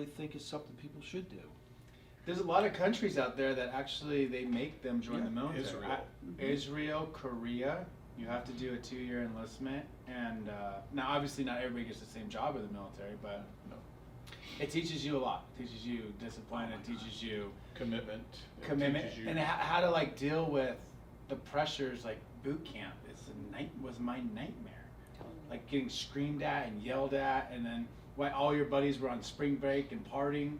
Speaker 2: think it's something people should do.
Speaker 3: There's a lot of countries out there that actually they make them join the military.
Speaker 1: Israel.
Speaker 3: Israel, Korea, you have to do a 2-year enlistment, and now obviously not everybody gets the same job in the military, but
Speaker 1: No.
Speaker 3: it teaches you a lot. It teaches you discipline. It teaches you
Speaker 1: Commitment. It
Speaker 3: commitment,
Speaker 1: teaches you-
Speaker 3: and how to like deal with the pressures. Like boot camp was my nightmare. Like getting screamed at and yelled at, and then while all your buddies were on spring break and partying,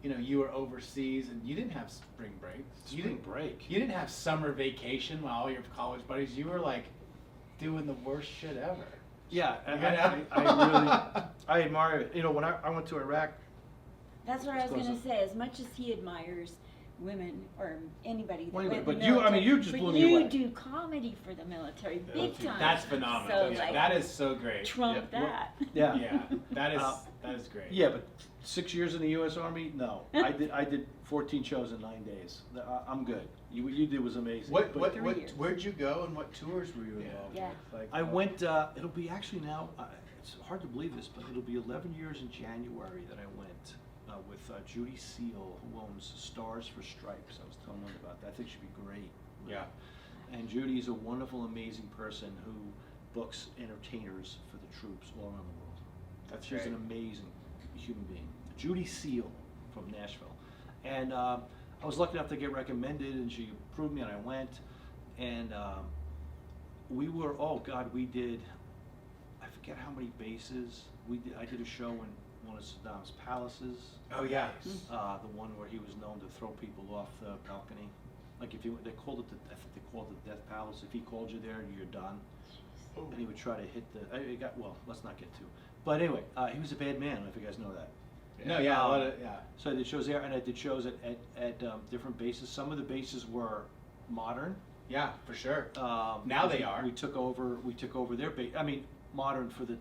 Speaker 3: you know, you were overseas and you didn't have spring breaks. You
Speaker 2: Spring
Speaker 3: didn't
Speaker 2: break.
Speaker 3: You didn't have summer vacation while all your college buddies. You were like doing the worst shit ever.
Speaker 2: Yeah,
Speaker 3: You
Speaker 2: and
Speaker 3: know?
Speaker 2: I admire it. You know, when I went to Iraq,
Speaker 4: That's what I was
Speaker 2: Close
Speaker 4: gonna
Speaker 2: up.
Speaker 4: say. As much as he admires women or anybody that
Speaker 2: Well,
Speaker 4: went
Speaker 2: but
Speaker 4: in the
Speaker 2: you- I
Speaker 4: military,
Speaker 2: mean, you just
Speaker 4: but
Speaker 2: blew me
Speaker 4: you
Speaker 2: away.
Speaker 4: do comedy for the military, big time.
Speaker 3: That's phenomenal.
Speaker 4: So,
Speaker 3: Yeah,
Speaker 4: like,
Speaker 3: that is so great.
Speaker 4: trump
Speaker 1: Yeah.
Speaker 4: that.
Speaker 2: yeah,
Speaker 3: Yeah, that is
Speaker 2: Uh,
Speaker 3: that is great.
Speaker 2: yeah, but 6 years in the U.S. Army, no, I did 14 shows in 9 days. I'm good. What you did was amazing. But
Speaker 4: Three years.
Speaker 3: Where'd you go and what tours were you involved
Speaker 4: Yeah.
Speaker 3: with? Like,
Speaker 2: I went. It'll be actually now. It's hard to believe this, but it'll be 11 years in January that I went with Judy Seal, who owns Stars for Stripes. I was telling them about that. I think she'd be great.
Speaker 3: Yeah.
Speaker 2: And Judy's a wonderful, amazing person who books entertainers for the troops all around the world.
Speaker 3: That's
Speaker 2: She's
Speaker 3: great.
Speaker 2: an amazing human being. Judy Seal from Nashville. And I was lucky enough to get recommended, and she approved me, and I went. And we were, we did, I forget how many bases. I did a show in one of Saddam's palaces.
Speaker 3: Oh yeah.
Speaker 2: The one where he was known to throw people off the balcony. Like I think they called it the Death Palace. If he called you there, you're done.
Speaker 1: Oh.
Speaker 2: And he would try to hit let's not get too. But anyway, he was a bad man. I don't know if you guys know that.
Speaker 3: No, yeah, a lot of, yeah.
Speaker 2: So I did shows there, and I did shows at different bases. Some of the bases were modern.
Speaker 3: Yeah, for sure. Now
Speaker 2: because
Speaker 3: they are.
Speaker 2: We took over their base. I mean, modern for them.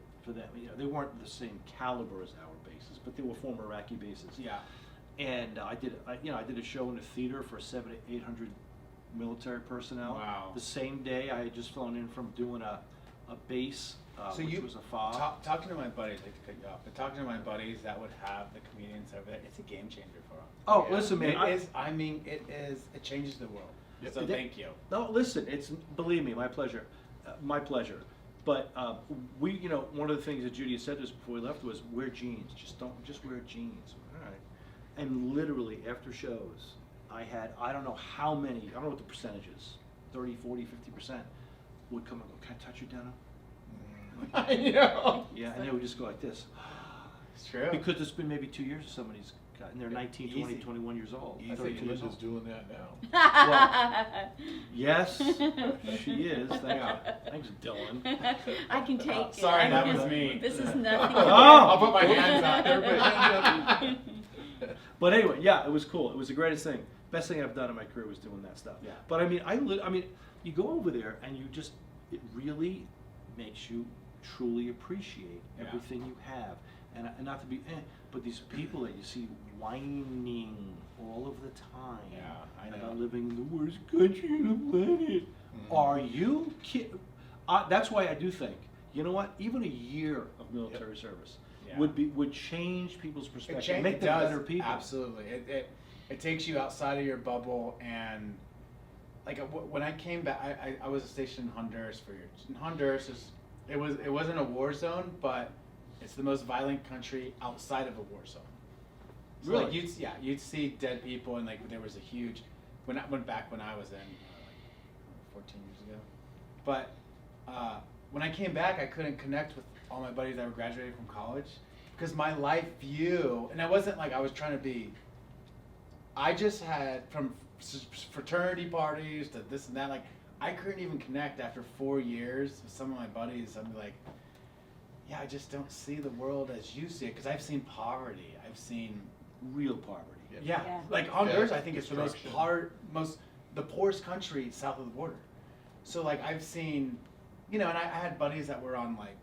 Speaker 2: You know, they weren't the same caliber as our bases, but they were former Iraqi bases.
Speaker 3: Yeah.
Speaker 2: And I did a show in a theater for 700 to 800 military personnel.
Speaker 3: Wow.
Speaker 2: The same day, I had just flown in from doing a base, which was a fob.
Speaker 3: Talking to my buddies, I hate to cut you off, but talking to my buddies that would have the comedians over there, it's a game changer for them.
Speaker 2: Oh, listen, man.
Speaker 3: It changes the world.
Speaker 1: Yep.
Speaker 3: So thank you.
Speaker 2: No, listen. Believe me, my pleasure, my pleasure. But one of the things that Judy said to us before we left was, wear jeans. Just wear jeans. All right. And literally after shows, I had, I don't know how many, I don't know what the percentage is, 30, 40, 50% would come and go, can I touch you, Dano?
Speaker 3: I know.
Speaker 2: Yeah, and they would just go like this.
Speaker 3: It's true.
Speaker 2: Because it's been maybe 2 years somebody's gotten, they're 19, 20,
Speaker 3: Easy.
Speaker 2: 21 years old.
Speaker 1: I
Speaker 2: 32
Speaker 1: think
Speaker 2: years
Speaker 1: Linda's
Speaker 2: old.
Speaker 1: doing that now.
Speaker 2: Yes, she is. Thanks, Dylan.
Speaker 4: I can take it.
Speaker 3: Sorry,
Speaker 4: I
Speaker 3: that
Speaker 4: can-
Speaker 3: was me.
Speaker 4: This is nothing.
Speaker 2: Oh!
Speaker 3: I'll put my hands out.
Speaker 1: Everybody hands up.
Speaker 2: But anyway, yeah, it was cool. It was the greatest thing. Best thing I've done in my career was doing that stuff.
Speaker 3: Yeah.
Speaker 2: But I mean, you go over there and it really makes you truly appreciate
Speaker 3: Yeah.
Speaker 2: everything you have. And not to be, but these people that you see whining all of the time
Speaker 3: Yeah, I know.
Speaker 2: about living in the worst country on the planet. Are you kidding? That's why I do think, you know what? Even a year of military service
Speaker 3: Yeah.
Speaker 2: would change people's perspective, make
Speaker 3: It
Speaker 2: them
Speaker 3: does,
Speaker 2: better people.
Speaker 3: Absolutely. It takes you outside of your bubble, and like when I came back, I was stationed in Honduras for years. And Honduras it wasn't a war zone, but it's the most violent country outside of a war zone. So
Speaker 2: Really?
Speaker 3: like you'd see dead people, and like there was a huge when I went back when I was in like 14 years ago. But when I came back, I couldn't connect with all my buddies that were graduating from college because my life view, and I wasn't like I was trying to be. I just had from fraternity parties to this and that. Like I couldn't even connect after 4 years with some of my buddies. I'm like, yeah, I just don't see the world as you see it because I've seen poverty. I've seen
Speaker 2: Real poverty.
Speaker 3: yeah,
Speaker 4: Yeah.
Speaker 3: like Honduras.
Speaker 1: Yeah,
Speaker 3: I think it's the most
Speaker 1: destruction.
Speaker 3: the poorest country south of the border. So like I've seen, and I had buddies that were on like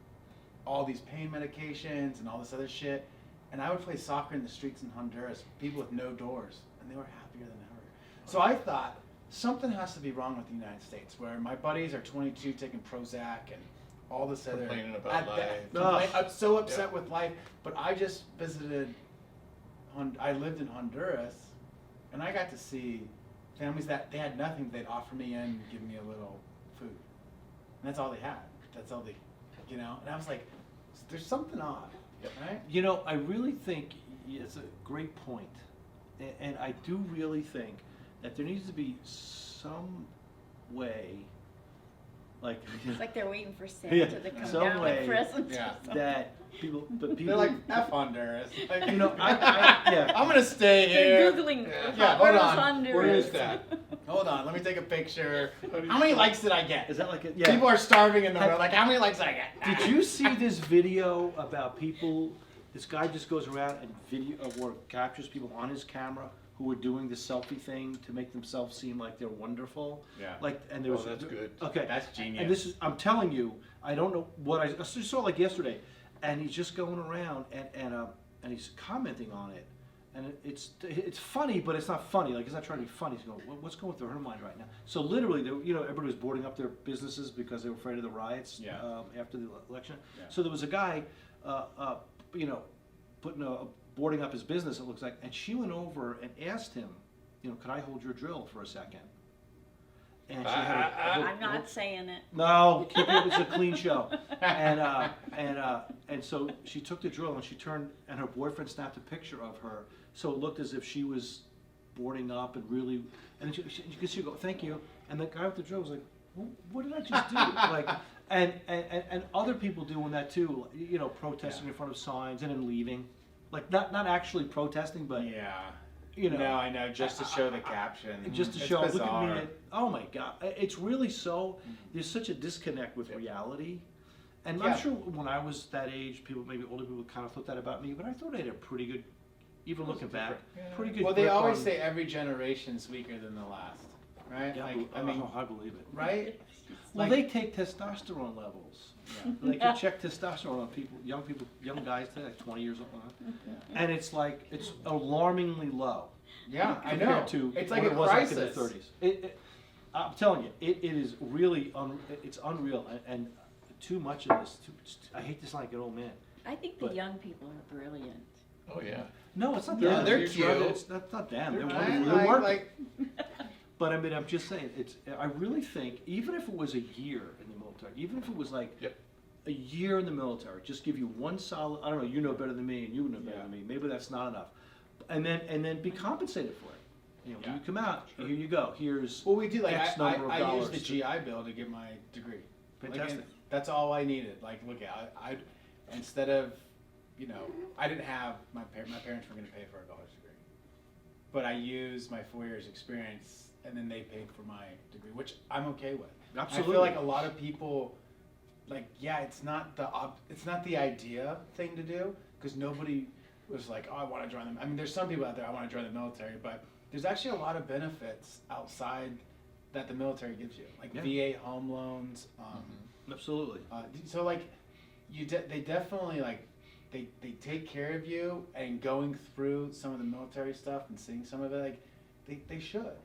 Speaker 3: all these pain medications and all this other shit, and I would play soccer in the streets in Honduras, people with no doors, and they were happier than ever. So I thought something has to be wrong with the United States, where my buddies are 22 taking Prozac and all this other
Speaker 1: Complaining about life.
Speaker 3: I'm so upset with life. But I just visited. I lived in Honduras, and I got to see families that they had nothing. They'd offer me in, and give me a little food, and that's all they had. That's all they, And I was like, there's something odd, right?
Speaker 2: You know, I really think it's a great point. And I do really think that there needs to be some way, like,
Speaker 4: It's like they're waiting for Santa
Speaker 2: Yeah,
Speaker 4: to come
Speaker 2: some
Speaker 4: down
Speaker 2: way
Speaker 4: with presents.
Speaker 3: Yeah.
Speaker 4: or something.
Speaker 2: that people,
Speaker 3: They're like F Honduras. Like,
Speaker 2: yeah,
Speaker 3: I'm gonna stay
Speaker 4: They're
Speaker 3: here.
Speaker 4: Googling
Speaker 3: Yeah, hold
Speaker 4: where's
Speaker 3: on.
Speaker 4: Honduras.
Speaker 1: Where is that?
Speaker 3: Hold on, let me take a picture.
Speaker 1: How do you
Speaker 3: How many
Speaker 1: spell-
Speaker 3: likes did I get?
Speaker 2: is that like a, yeah.
Speaker 3: People are starving in the road. Like, how many likes did I get?
Speaker 2: Did you see this video about people, this guy just goes around and or captures people on his camera who are doing the selfie thing to make themselves seem like they're wonderful?
Speaker 3: Yeah.
Speaker 2: Like, and there was,
Speaker 1: Oh, that's good.
Speaker 2: okay.
Speaker 3: That's genius.
Speaker 2: And this is, I'm telling you, I don't know what I just saw like yesterday, and he's just going around and he's commenting on it, and it's funny, but it's not funny. Like, he's not trying to be funny. He's going, "What's going through her mind right now?" So literally, everybody was boarding up their businesses because they were afraid of the riots after the election.
Speaker 3: Yeah.
Speaker 2: So there was a guy, boarding up his business. It looks like, and she went over and asked him, "Could I hold your drill for a second?" And she had
Speaker 4: I'm not saying it.
Speaker 2: no, keep it. It's a clean show. And so she took the drill and she turned, and her boyfriend snapped a picture of her, so it looked as if she was boarding up and really. And then you could see her go, "Thank you." And the guy with the drill was like, "What did I just do?" Like, and other people doing that too. Protesting in front of signs and then leaving, like not actually protesting, but
Speaker 3: Yeah.
Speaker 2: No,
Speaker 3: I know, just to show the caption.
Speaker 2: just to
Speaker 3: It's
Speaker 2: show, look
Speaker 3: bizarre.
Speaker 2: at me. Oh my God, it's really so. There's such a disconnect with reality, and
Speaker 3: Yeah.
Speaker 2: I'm sure when I was that age, people, maybe older people, kind of thought that about me. But I thought I had a pretty good, even looking back, pretty good.
Speaker 3: Well, they
Speaker 2: grip
Speaker 3: always
Speaker 2: on-
Speaker 3: say every generation's weaker than the last, right?
Speaker 2: Yeah,
Speaker 3: Like, I mean,
Speaker 2: I believe it.
Speaker 3: right?
Speaker 2: Well,
Speaker 3: Like-
Speaker 2: they take testosterone levels.
Speaker 3: Yeah.
Speaker 2: They can check testosterone on people, young guys today, like 20 years old, and it's like it's alarmingly low.
Speaker 3: Yeah, I know.
Speaker 2: Compared to
Speaker 3: It's like
Speaker 2: what
Speaker 3: a
Speaker 2: it was like in
Speaker 3: crisis.
Speaker 2: the 30s. I'm telling you, it is really it's unreal, and too much of this. I hate to sound like an old man.
Speaker 4: I think the
Speaker 2: But-
Speaker 4: young people are brilliant.
Speaker 1: Oh, yeah.
Speaker 2: No, it's not
Speaker 1: They're-
Speaker 2: them.
Speaker 1: they're
Speaker 2: It's
Speaker 1: cute.
Speaker 2: That's not them. They're
Speaker 1: They're
Speaker 2: wonderful.
Speaker 1: nice.
Speaker 2: They're working.
Speaker 3: like,
Speaker 2: But I mean, I'm just saying, I really think, even if it was a year in the military, even if it was like
Speaker 1: Yep.
Speaker 2: a year in the military, just give you one solid. I don't know. You know better than me, and you know better
Speaker 3: Yeah.
Speaker 2: than me. Maybe that's not enough. And then be compensated for it. When
Speaker 3: Yeah.
Speaker 2: you come out, here you go. Here's
Speaker 3: well, we do. Like,
Speaker 2: X number of
Speaker 3: I
Speaker 2: dollars
Speaker 3: used the
Speaker 2: to-
Speaker 3: GI Bill to get my degree. Like,
Speaker 2: Fantastic.
Speaker 3: and that's all I needed. Like, look, I instead of, I didn't have my parents were going to pay for a college degree, but I used my 4 years experience, and then they paid for my degree, which I'm okay with.
Speaker 2: Absolutely.
Speaker 3: I feel like a lot of people, it's not the idea thing to do, because nobody was like, oh, I want to join them. I mean, there's some people out there, I want to join the military, but there's actually a lot of benefits outside that the military gives you, like
Speaker 2: Yeah.
Speaker 3: VA home loans.
Speaker 2: Absolutely.
Speaker 3: So like, they definitely they take care of you, and going through some of the military stuff and seeing some of it, like they should.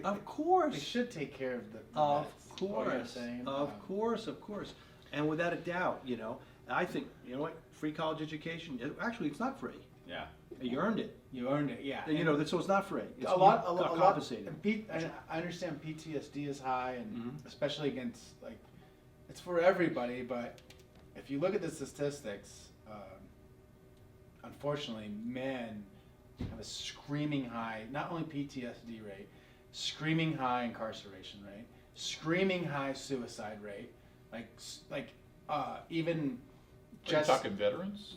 Speaker 2: Of course.
Speaker 3: They should take care of the
Speaker 2: Of
Speaker 3: vets, what you're
Speaker 2: course.
Speaker 3: saying.
Speaker 2: Of course. And without a doubt, I think, free college education, actually, it's not free.
Speaker 3: Yeah.
Speaker 2: You earned it.
Speaker 3: You earned it, yeah.
Speaker 2: So it's not free. It's
Speaker 3: a lot,
Speaker 2: compensated.
Speaker 3: and I understand PTSD is high, and
Speaker 2: Mhm.
Speaker 3: especially against it's for everybody. But if you look at the statistics, unfortunately, men have a screaming high, not only PTSD rate, screaming high incarceration rate, screaming high suicide rate, even
Speaker 1: Are you
Speaker 3: just
Speaker 1: talking veterans?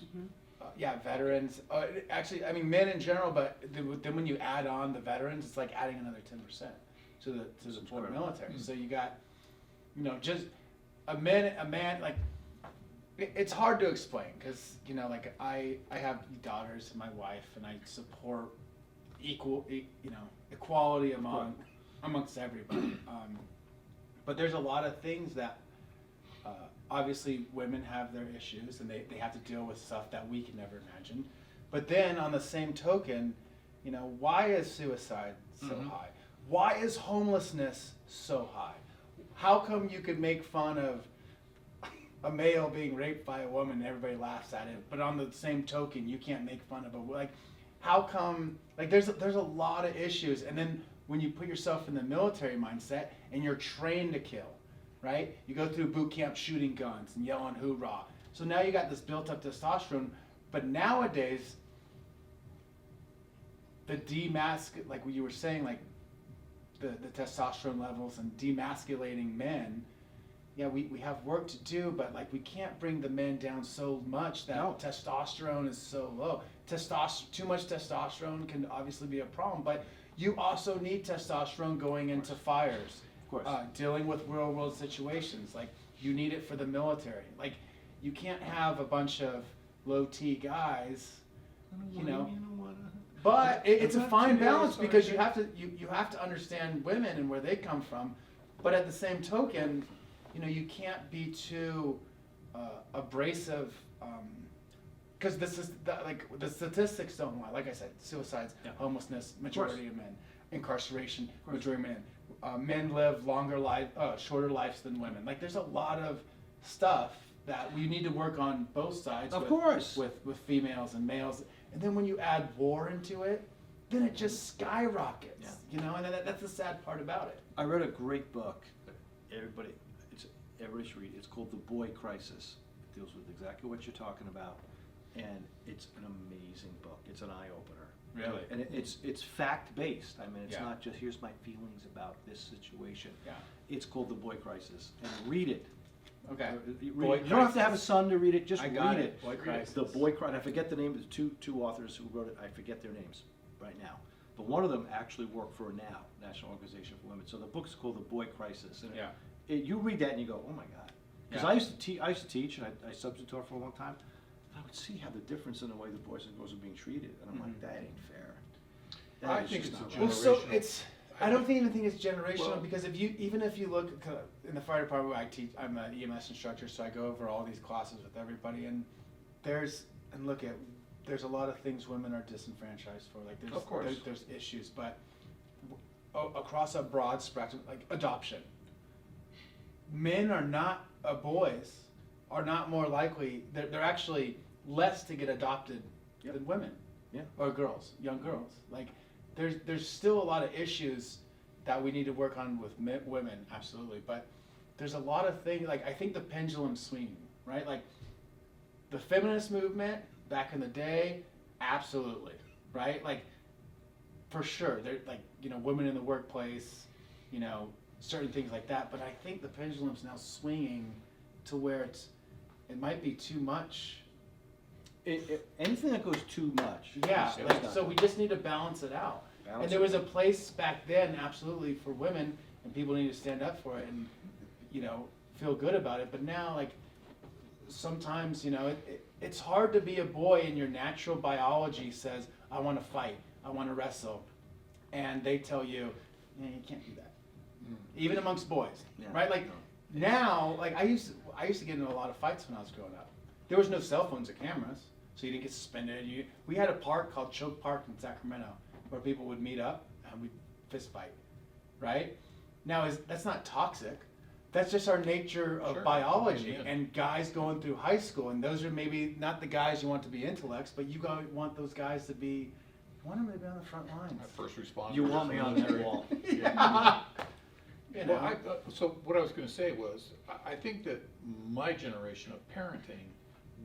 Speaker 3: veterans. Actually, I mean men in general, but then when you add on the veterans, it's like adding another 10% to the poor military. So you got, just a man like. It's hard to explain because I have daughters and my wife, and I support equality amongst everybody. But there's a lot of things that obviously women have their issues, and they have to deal with stuff that we can never imagine. But then on the same token, why is suicide so high? Why is homelessness so high? How come you could make fun of a male being raped by a woman and everybody laughs at it, but on the same token, you can't make fun of a, like, how come, like, there's a lot of issues, and then when you put yourself in the military mindset and you're trained to kill, right? You go through boot camp shooting guns and yelling hoorah. So now you got this built up testosterone, but nowadays, the like what you were saying, like the testosterone levels and demasculating men, yeah, we have work to do, but like we can't bring the men down so much that testosterone is so low. Too much testosterone can obviously be a problem, but you also need testosterone going into fires,
Speaker 2: Of course.
Speaker 3: dealing with real world situations. Like you need it for the military. Like you can't have a bunch of low T guys, you know. But it's a fine balance because you have to understand women and where they come from, but at the same token, you know, you can't be too abrasive, because the statistics don't lie. Like I said, suicides, homelessness, majority of men, incarceration, majority of men. Men live shorter lives than women. Like there's a lot of stuff that we need to work on both sides.
Speaker 2: Of course.
Speaker 3: With females and males. And then when you add war into it, then it just skyrockets.
Speaker 2: Yeah.
Speaker 3: You know, and that's the sad part about it.
Speaker 2: I read a great book. Everybody should read it. It's called The Boy Crisis. It deals with exactly what you're talking about, and it's an amazing book. It's an eye opener.
Speaker 3: Really?
Speaker 2: And it's fact based. I mean, it's
Speaker 3: Yeah.
Speaker 2: not just here's my feelings about this situation.
Speaker 3: Yeah.
Speaker 2: It's called The Boy Crisis, and read it.
Speaker 3: Okay.
Speaker 2: You
Speaker 3: Boy
Speaker 2: don't have to have a
Speaker 3: Crisis.
Speaker 2: son to read it. Just
Speaker 3: I got
Speaker 2: read
Speaker 3: it. Boy
Speaker 2: Read it.
Speaker 3: Crisis.
Speaker 2: The Boy Crisis. I forget the name of the two authors who wrote it. I forget their names right now. But one of them actually worked for NOW, National Organization for Women. So the book's called The Boy Crisis. And
Speaker 3: Yeah.
Speaker 2: you read that and you go, oh my God. Because
Speaker 3: Yeah.
Speaker 2: I used to teach and I substitute taught for a long time. And I would see how the difference in the way the boys and girls are being treated. And I'm like, that ain't fair. That
Speaker 1: I
Speaker 2: is
Speaker 1: think
Speaker 2: just
Speaker 1: it's a
Speaker 2: not
Speaker 1: general-
Speaker 2: right.
Speaker 3: Well, so
Speaker 1: Generational.
Speaker 3: I don't even think it's generational
Speaker 1: Well-
Speaker 3: because even if you look in the fire department where I teach, I'm an EMS instructor, so I go over all these classes with everybody, and there's a lot of things women are disenfranchised for. Like
Speaker 1: Of course.
Speaker 3: there's issues, but across a broad spectrum, like adoption, men are not boys are not more likely. They're actually less to get adopted
Speaker 2: Yep.
Speaker 3: than women.
Speaker 2: Yeah.
Speaker 3: Or girls, young girls. Like there's still a lot of issues that we need to work on with women, absolutely. But there's a lot of things, like I think the pendulum's swinging, right? Like the feminist movement back in the day, absolutely, right? Like for sure, they're like, you know, women in the workplace, you know, certain things like that. But I think the pendulum's now swinging to where it might be too much.
Speaker 2: Anything that goes too much.
Speaker 3: Yeah,
Speaker 2: is
Speaker 3: like,
Speaker 2: not
Speaker 3: so
Speaker 2: good.
Speaker 3: we just need to balance it out.
Speaker 2: Balance
Speaker 3: And there
Speaker 2: it.
Speaker 3: was a place back then, absolutely, for women, and people need to stand up for it and, you know, feel good about it. But now, like, sometimes, you know, it's hard to be a boy and your natural biology says, I want to fight, I want to wrestle. And they tell you, yeah, you can't do that. Even amongst boys,
Speaker 2: Yeah,
Speaker 3: right? Like,
Speaker 2: no.
Speaker 3: now, like, I used to get into a lot of fights when I was growing up. There was no cell phones or cameras, so you didn't get suspended. We had a park called Choke Park in Sacramento where people would meet up and we'd fist fight, right? Now, that's not toxic. That's just our nature of
Speaker 1: Sure.
Speaker 3: biology.
Speaker 1: Yeah.
Speaker 3: And guys going through high school, and those are maybe not the guys you want to be intellects, but you want those guys to be, you want them to be on the front lines.
Speaker 1: My first responder.
Speaker 2: You want me on that wall.
Speaker 3: Yeah. You know.
Speaker 1: Well, so what I was going to say was, I think that my generation of parenting,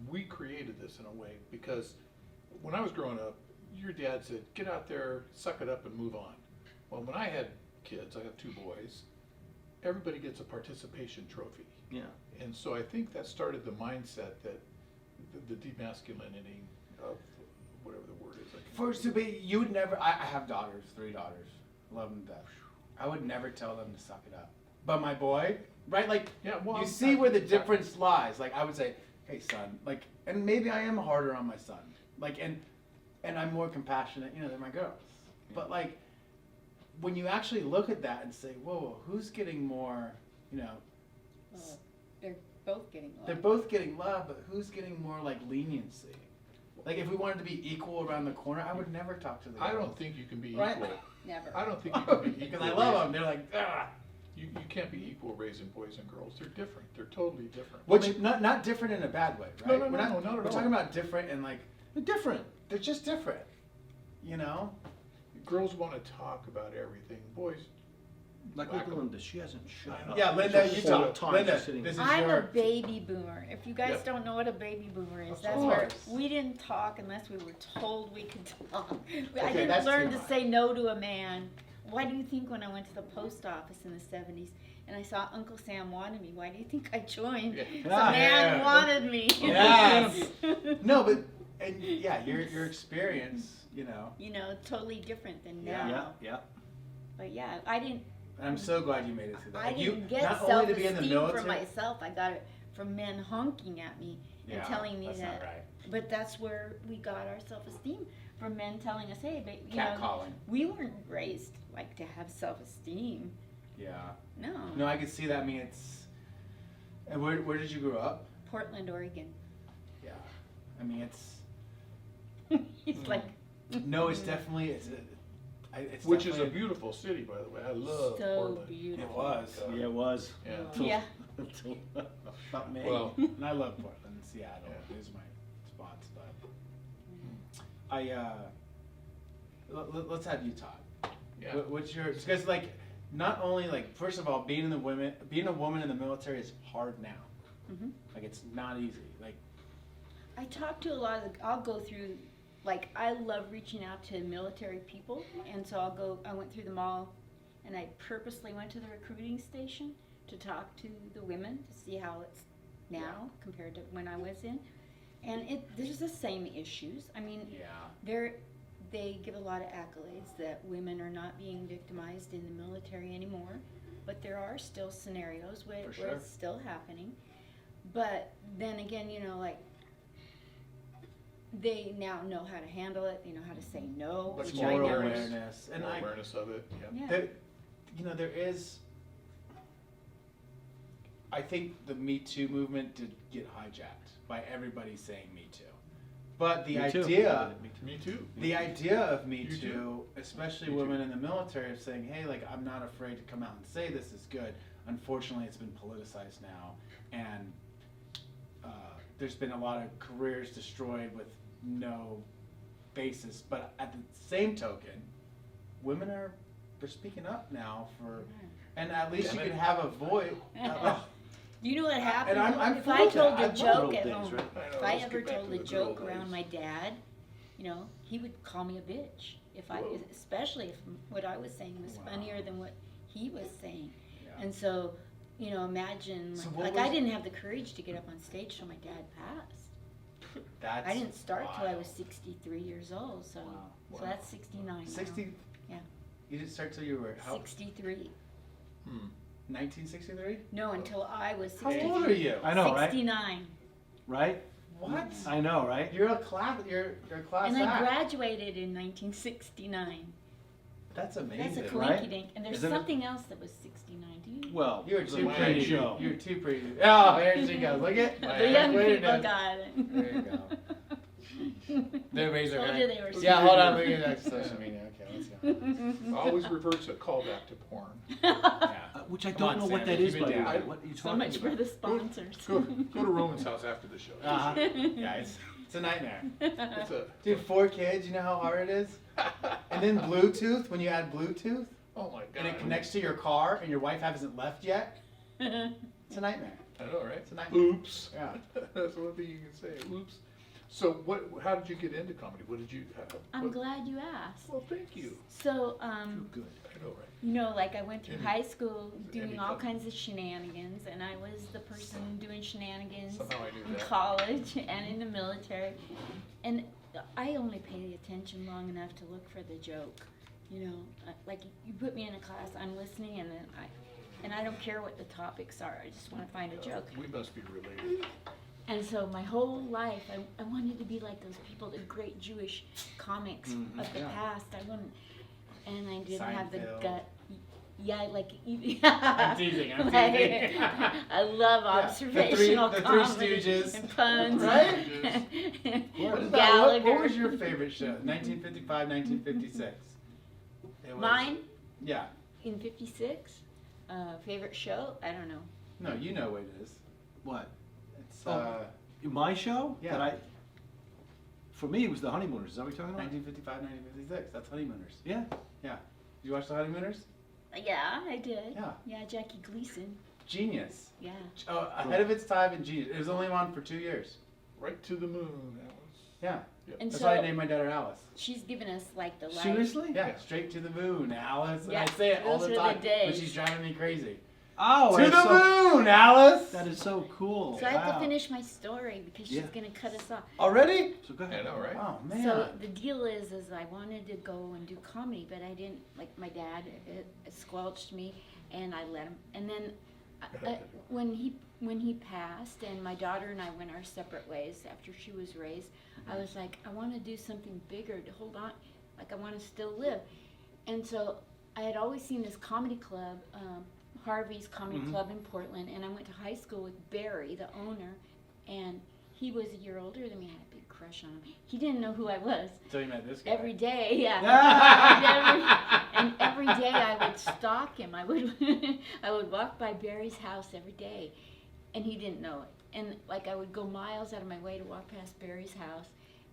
Speaker 1: we created this in a way because when I was growing up, your dad said, get out there, suck it up and move on. Well, when I had kids, I have 2 boys, everybody gets a participation trophy.
Speaker 2: Yeah.
Speaker 1: And so I think that started the mindset that the demasculinating of whatever the word is.
Speaker 3: First to be, you would never, I have daughters, 3 daughters, love them to death. I would never tell them to suck it up. But my boy, right, like,
Speaker 1: Yeah, well,
Speaker 3: you see where the difference lies. Like, I would say, hey son, like, and maybe I am harder on my son. Like, and I'm more compassionate, you know, than my girls. But like, when you actually look at that and say, whoa, who's getting more, you know,
Speaker 4: Well, they're both getting love.
Speaker 3: they're both getting love, but who's getting more like leniency? Like if we wanted to be equal around the corner, I would never talk to the girls.
Speaker 1: I don't think you can be
Speaker 3: Right.
Speaker 1: equal.
Speaker 4: Never.
Speaker 1: I don't think you can be equal.
Speaker 3: Because I love them. They're like, ah.
Speaker 1: You can't be equal raising boys and girls. They're different. They're totally different.
Speaker 3: Which not different in a bad way, right?
Speaker 1: No,
Speaker 3: We're
Speaker 1: not at
Speaker 3: We're
Speaker 1: all.
Speaker 3: talking about different and like
Speaker 2: They're different.
Speaker 3: they're just different. You know?
Speaker 1: Girls want to talk about everything. Boys,
Speaker 2: Like
Speaker 1: Lack
Speaker 2: with
Speaker 1: of-
Speaker 2: Linda, she hasn't shut
Speaker 1: I know.
Speaker 2: up.
Speaker 3: Yeah, Linda,
Speaker 2: The
Speaker 3: you
Speaker 2: whole
Speaker 3: talk.
Speaker 2: time
Speaker 3: Linda,
Speaker 2: she's sitting
Speaker 3: this is
Speaker 2: there.
Speaker 4: I'm
Speaker 3: your.
Speaker 4: a baby boomer. If you guys
Speaker 1: Yep.
Speaker 4: don't know what a baby boomer is,
Speaker 3: Of
Speaker 4: that's where
Speaker 3: course.
Speaker 4: we didn't talk unless we were told we could talk. I
Speaker 3: Okay,
Speaker 4: didn't
Speaker 3: that's
Speaker 4: learn
Speaker 3: too
Speaker 4: to
Speaker 3: much.
Speaker 4: say no to a man. Why do you think when I went to the post office in the 70s and I saw Uncle Sam wanted me, why do you think I joined?
Speaker 1: Yeah.
Speaker 4: The
Speaker 3: Ah,
Speaker 4: man
Speaker 3: yeah.
Speaker 4: wanted me.
Speaker 3: Yes. No, but and yeah, your experience, you know.
Speaker 4: You know, totally different than
Speaker 3: Yeah.
Speaker 4: now.
Speaker 2: Yeah, yeah.
Speaker 4: But yeah, I didn't.
Speaker 3: And I'm so glad you made it through that.
Speaker 4: I
Speaker 3: Like, you
Speaker 4: didn't get
Speaker 3: not only to be in
Speaker 4: self-esteem
Speaker 3: the military.
Speaker 4: for myself. I got it from men honking at me and telling me
Speaker 3: that's
Speaker 4: that.
Speaker 3: not right.
Speaker 4: But that's where we got our self-esteem, from men telling us, "Hey, but you know,
Speaker 3: Catcalling.
Speaker 4: we weren't raised like to have self-esteem."
Speaker 3: Yeah.
Speaker 4: No.
Speaker 3: No, I can see that. I mean, it's. And where did you grow up?
Speaker 4: Portland, Oregon.
Speaker 3: Yeah. I mean, it's.
Speaker 4: He's like
Speaker 3: No, it's definitely it's. It's
Speaker 1: which is a
Speaker 3: definitely-
Speaker 1: beautiful city, by the way. I love
Speaker 4: so
Speaker 1: Portland.
Speaker 4: beautiful.
Speaker 3: It was.
Speaker 1: God.
Speaker 2: Yeah, it was.
Speaker 1: Yeah.
Speaker 4: Yeah.
Speaker 2: Until not me.
Speaker 1: Well,
Speaker 3: And I love Portland, Seattle.
Speaker 1: Yeah.
Speaker 3: These are my spots, but I let's have you talk.
Speaker 1: yeah.
Speaker 3: What's your because like not only like first of all being a woman in the military is hard now.
Speaker 4: Mhm.
Speaker 3: Like it's not easy. Like
Speaker 4: I talk to a lot of I'll go through, like, I love reaching out to military people, and so I went through them all, and I purposely went to the recruiting station to talk to the women to see how it's now compared to when I was in. And there's the same issues. I mean,
Speaker 3: yeah.
Speaker 4: they give a lot of accolades that women are not being victimized in the military anymore, but there are still scenarios where
Speaker 3: For sure.
Speaker 4: it's still happening. But then again, you know, like, they now know how to handle it. They know how to say no,
Speaker 1: Much
Speaker 4: which
Speaker 1: more
Speaker 4: I never.
Speaker 3: awareness. And
Speaker 1: More
Speaker 3: I
Speaker 1: awareness of it. Yeah.
Speaker 4: Yeah.
Speaker 3: there, you know, there is. I think the Me Too movement did get hijacked by everybody saying Me Too, but the
Speaker 2: Me too.
Speaker 3: idea.
Speaker 1: Me too.
Speaker 3: The idea of Me
Speaker 1: You
Speaker 3: Too,
Speaker 1: too.
Speaker 3: especially
Speaker 1: Me too.
Speaker 3: women in the military, of saying, hey, like, I'm not afraid to come out and say this is good. Unfortunately, it's been politicized now, and there's been a lot of careers destroyed with no basis. But at the same token, women they're speaking up now for, and at least
Speaker 1: Damn
Speaker 3: you
Speaker 1: it.
Speaker 3: can have a voice.
Speaker 4: You know what happened?
Speaker 3: And I'm
Speaker 4: if
Speaker 3: full
Speaker 4: I
Speaker 3: of that.
Speaker 4: told
Speaker 3: I
Speaker 4: a
Speaker 3: love
Speaker 4: joke
Speaker 2: little
Speaker 4: at
Speaker 2: things,
Speaker 4: home,
Speaker 2: right?
Speaker 1: I know,
Speaker 4: if I
Speaker 1: let's
Speaker 4: ever
Speaker 1: get back
Speaker 4: told
Speaker 1: to
Speaker 4: a
Speaker 1: the good
Speaker 4: joke
Speaker 1: old
Speaker 4: around
Speaker 1: days.
Speaker 4: my dad, you know, he would call me a bitch.
Speaker 1: Whoa.
Speaker 4: Especially if what I was saying was
Speaker 3: Wow.
Speaker 4: funnier than what he was saying.
Speaker 3: Yeah.
Speaker 4: And so, you know, imagine,
Speaker 3: So
Speaker 4: like,
Speaker 3: what
Speaker 4: I
Speaker 3: was-
Speaker 4: didn't have the courage to get up on stage till my dad passed.
Speaker 3: That's
Speaker 4: I didn't start till I
Speaker 3: wild.
Speaker 4: was 63 years old, so
Speaker 3: Wow.
Speaker 4: so
Speaker 1: Wow.
Speaker 4: that's 69 now.
Speaker 3: 60.
Speaker 4: Yeah.
Speaker 3: You didn't start till you were how?
Speaker 4: 63.
Speaker 1: Hmm.
Speaker 3: 1963.
Speaker 4: No, until I was
Speaker 3: How
Speaker 4: 63.
Speaker 3: old are you?
Speaker 2: I know, right?
Speaker 4: 69.
Speaker 2: Right?
Speaker 3: What?
Speaker 2: I know, right?
Speaker 3: You're a class. You're a class
Speaker 4: And I
Speaker 3: act.
Speaker 4: graduated in 1969.
Speaker 3: That's amazing.
Speaker 4: That's a
Speaker 2: right?
Speaker 4: coinky dink. And there's
Speaker 2: Isn't it?
Speaker 4: something else that was 69. Do you?
Speaker 2: Well,
Speaker 3: You're
Speaker 2: it's a
Speaker 3: too
Speaker 1: Mine
Speaker 3: pretty.
Speaker 1: too.
Speaker 2: show.
Speaker 3: You're too pretty. Oh, there she goes. Look at
Speaker 1: The
Speaker 4: The young
Speaker 3: Wait a
Speaker 4: people
Speaker 3: minute.
Speaker 4: got it.
Speaker 3: There you go. They raise their
Speaker 4: Told
Speaker 3: hand.
Speaker 4: you they were
Speaker 3: Yeah,
Speaker 4: smart.
Speaker 3: hold on. Look at that social media. Okay, let's go.
Speaker 1: Always reverts a callback to porn.
Speaker 3: Yeah.
Speaker 2: Which I
Speaker 3: Come
Speaker 2: don't
Speaker 3: on,
Speaker 2: know what
Speaker 3: Sam,
Speaker 2: that
Speaker 3: keep
Speaker 2: is,
Speaker 3: it
Speaker 2: by the
Speaker 3: down.
Speaker 2: way. What are you
Speaker 4: So
Speaker 2: talking
Speaker 4: much
Speaker 2: about?
Speaker 4: for the sponsors.
Speaker 1: Go to Roman's house after the show.
Speaker 3: Yeah, it's a nightmare.
Speaker 1: It's a,
Speaker 3: Dude, 4 kids. You know how hard it is. And then Bluetooth. When you add Bluetooth
Speaker 1: oh my god.
Speaker 3: and it connects to your car, and your wife hasn't left yet, it's a nightmare.
Speaker 1: I know, right?
Speaker 3: It's a nightmare.
Speaker 1: Oops.
Speaker 3: Yeah.
Speaker 1: That's one thing you can say. Oops. So how did you get into comedy? What did you?
Speaker 4: I'm
Speaker 1: what-
Speaker 4: glad you asked.
Speaker 1: Well, thank you.
Speaker 4: So,
Speaker 2: Good.
Speaker 1: I know, right?
Speaker 4: you know, like I went through
Speaker 1: Any-
Speaker 4: high school doing
Speaker 1: any
Speaker 4: all
Speaker 1: company.
Speaker 4: kinds of shenanigans, and I was the person doing shenanigans
Speaker 1: Somehow I knew
Speaker 4: in
Speaker 1: that.
Speaker 4: college and in the military. And I only paid attention long enough to look for the joke. You know, like you put me in a class, I'm listening, and then I don't care what the topics are. I just want to find a joke.
Speaker 1: We must be related.
Speaker 4: And so my whole life, I wanted to be like those people, the great Jewish comics
Speaker 2: Mhm.
Speaker 4: of the
Speaker 3: Yeah.
Speaker 4: past. I wanted, and I didn't have the
Speaker 3: Seinfeld.
Speaker 4: gut. Yeah, like
Speaker 3: I'm teasing. I'm teasing.
Speaker 4: I love
Speaker 3: Yeah.
Speaker 4: observational
Speaker 3: The Three
Speaker 4: comedy
Speaker 3: Stooges.
Speaker 4: and puns.
Speaker 3: Right? What is that?
Speaker 4: Gallagher.
Speaker 3: What was your favorite show? 1955, 1956. It was-
Speaker 4: Mine
Speaker 3: Yeah.
Speaker 4: in '56. Favorite show? I don't know.
Speaker 3: No, you know what it is.
Speaker 2: What?
Speaker 3: It's
Speaker 2: My show?
Speaker 3: Yeah.
Speaker 2: For me, it was The Honeymooners. Is that what you're talking about?
Speaker 3: 1955, 1956. That's Honeymooners.
Speaker 2: Yeah.
Speaker 3: Yeah. Did you watch The Honeymooners?
Speaker 4: Yeah, I did.
Speaker 3: Yeah.
Speaker 4: Yeah, Jackie Gleason.
Speaker 3: Genius.
Speaker 4: Yeah.
Speaker 3: Oh, ahead of its time and genius. It was only on for 2 years.
Speaker 1: Right to the moon, Alice.
Speaker 3: Yeah.
Speaker 4: And
Speaker 3: That's
Speaker 4: so
Speaker 3: why I named my daughter Alice.
Speaker 4: she's given us like the life.
Speaker 2: Seriously?
Speaker 3: Yeah, straight to the moon, Alice.
Speaker 4: Yeah,
Speaker 3: And I say it all
Speaker 4: those
Speaker 3: the
Speaker 4: are the
Speaker 3: time,
Speaker 4: days.
Speaker 3: but she's driving me crazy.
Speaker 2: Oh,
Speaker 3: To
Speaker 2: that's
Speaker 3: the moon, Alice!
Speaker 2: That is so cool.
Speaker 4: So I have to
Speaker 2: Wow.
Speaker 4: finish my story because she's
Speaker 2: Yeah.
Speaker 4: gonna cut us off.
Speaker 3: Already?
Speaker 2: So go
Speaker 1: I
Speaker 2: ahead.
Speaker 1: know, right?
Speaker 3: Oh, man.
Speaker 4: So the deal is I wanted to go and do comedy, but I didn't. Like my dad, it squelched me, and I let him. And then when he passed, and my daughter and I went our separate ways after she was raised, I was like, I want to do something bigger to hold on. Like I want to still live. And so I had always seen this comedy club, Harvey's Comedy Club in Portland, and I went to high school with Barry, the owner, and he was a year older than me. I had a big crush on him. He didn't know who I was.
Speaker 3: Until you met this guy.
Speaker 4: Every day, yeah. And every day I would stalk him. I would walk by Barry's house every day, and he didn't know it. And like I would go miles out of my way to walk past Barry's house.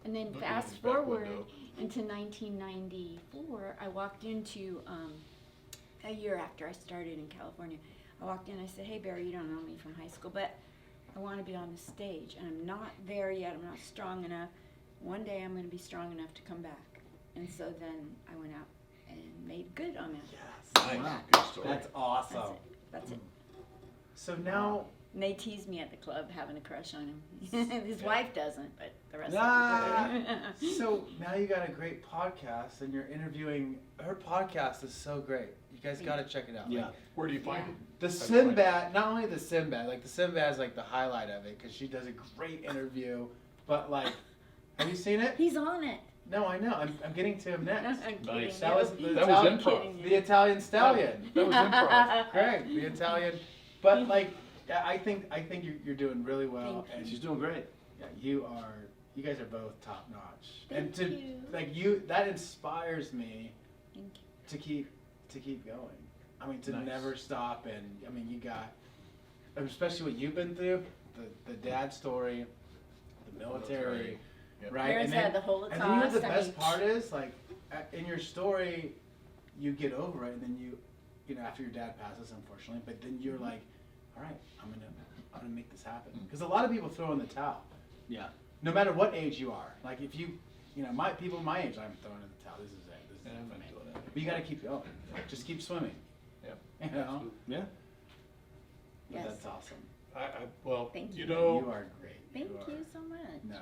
Speaker 4: And then
Speaker 1: Look at
Speaker 4: fast
Speaker 1: his back
Speaker 4: forward
Speaker 1: window.
Speaker 4: into 1994, I walked into a year after I started in California. I walked in. I said, "Hey Barry, you don't know me from high school, but I want to be on the stage, and I'm not there yet. I'm not strong enough. One day I'm going to be strong enough to come back." And so then I went out and made good on that.
Speaker 3: Yes.
Speaker 1: Nice.
Speaker 2: Wow.
Speaker 1: Good story.
Speaker 3: That's awesome.
Speaker 4: That's it. That's it.
Speaker 3: So now,
Speaker 4: And they tease me at the club having a crush on him. His
Speaker 1: Yeah.
Speaker 4: wife doesn't, but the rest
Speaker 2: Ah.
Speaker 4: of them do.
Speaker 3: so now you got a great podcast, and you're interviewing. Her podcast is so great. You guys got to check it out.
Speaker 2: Yeah.
Speaker 3: Like,
Speaker 1: Where do you find
Speaker 4: Yeah.
Speaker 1: it?
Speaker 3: the
Speaker 1: How do you find it?
Speaker 3: Sinbad, not only the Sinbad, like the Sinbad is like the highlight of it because she does a great interview. But like, have you seen it?
Speaker 4: He's on it.
Speaker 3: No, I know. I'm getting to him next.
Speaker 4: I'm kidding.
Speaker 1: Nice.
Speaker 3: That was the
Speaker 1: That was
Speaker 3: Italian,
Speaker 1: improv.
Speaker 3: the Italian stallion.
Speaker 1: That was improv.
Speaker 3: Greg, the Italian. But like, yeah, I think you're doing really well,
Speaker 4: Thank
Speaker 3: and
Speaker 2: She's doing great.
Speaker 3: yeah, you guys are both top notch.
Speaker 4: Thank
Speaker 3: And to
Speaker 4: you.
Speaker 3: like that inspires me
Speaker 4: Thank you.
Speaker 3: to keep going. I mean, to
Speaker 1: Nice.
Speaker 3: never stop. And I mean, you got, especially what you've been through, the dad story, the military,
Speaker 1: Yep.
Speaker 3: right?
Speaker 4: Parents had the
Speaker 3: and then you know
Speaker 4: Holocaust.
Speaker 3: the
Speaker 4: I
Speaker 3: best
Speaker 4: mean,
Speaker 3: part is like in your story, you get over it, and then you know after your dad passes, unfortunately, but then you're like, all right, I'm gonna make this happen. Because a lot of people throw in the towel.
Speaker 2: Yeah.
Speaker 3: No matter what age you are, like if you know, people my age, I'm throwing in the towel. This is it. This is
Speaker 1: Yeah,
Speaker 3: it
Speaker 1: I'm
Speaker 3: for
Speaker 1: not
Speaker 3: me.
Speaker 1: doing that.
Speaker 3: But you got to keep going. Just keep swimming.
Speaker 1: Yep.
Speaker 3: You know,
Speaker 1: Absolutely.
Speaker 2: Yeah.
Speaker 3: but
Speaker 4: Yes.
Speaker 3: that's awesome.
Speaker 1: Well,
Speaker 4: Thank
Speaker 1: you
Speaker 4: you.
Speaker 1: know,
Speaker 3: You are great.
Speaker 4: Thank
Speaker 3: are-
Speaker 4: you so much.
Speaker 3: No,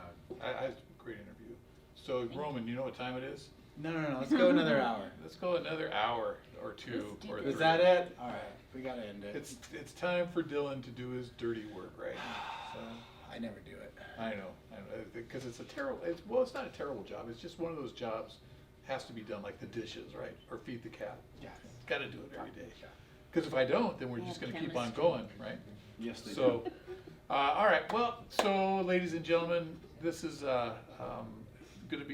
Speaker 1: great interview. So Roman, you know what time it is?
Speaker 3: no. Let's go another hour.
Speaker 1: Let's go another hour or two
Speaker 4: Let's do
Speaker 1: or
Speaker 4: this.
Speaker 1: three.
Speaker 3: Is that it? All right, we gotta end it.
Speaker 1: It's time for Dylan to do his dirty work, right? So,
Speaker 3: I never do it.
Speaker 1: I know, because it's a terrible. It's not a terrible job. It's just one of those jobs has to be done, like the dishes, right, or feed the cat.
Speaker 3: Yes.
Speaker 1: Got to do it every day. Because if I don't, then we're
Speaker 4: Yeah,
Speaker 1: just going to keep
Speaker 4: chemistry.
Speaker 1: on going, right?
Speaker 2: Yes, they
Speaker 1: So,
Speaker 2: do.
Speaker 1: all right. Well, so ladies and gentlemen, this is going to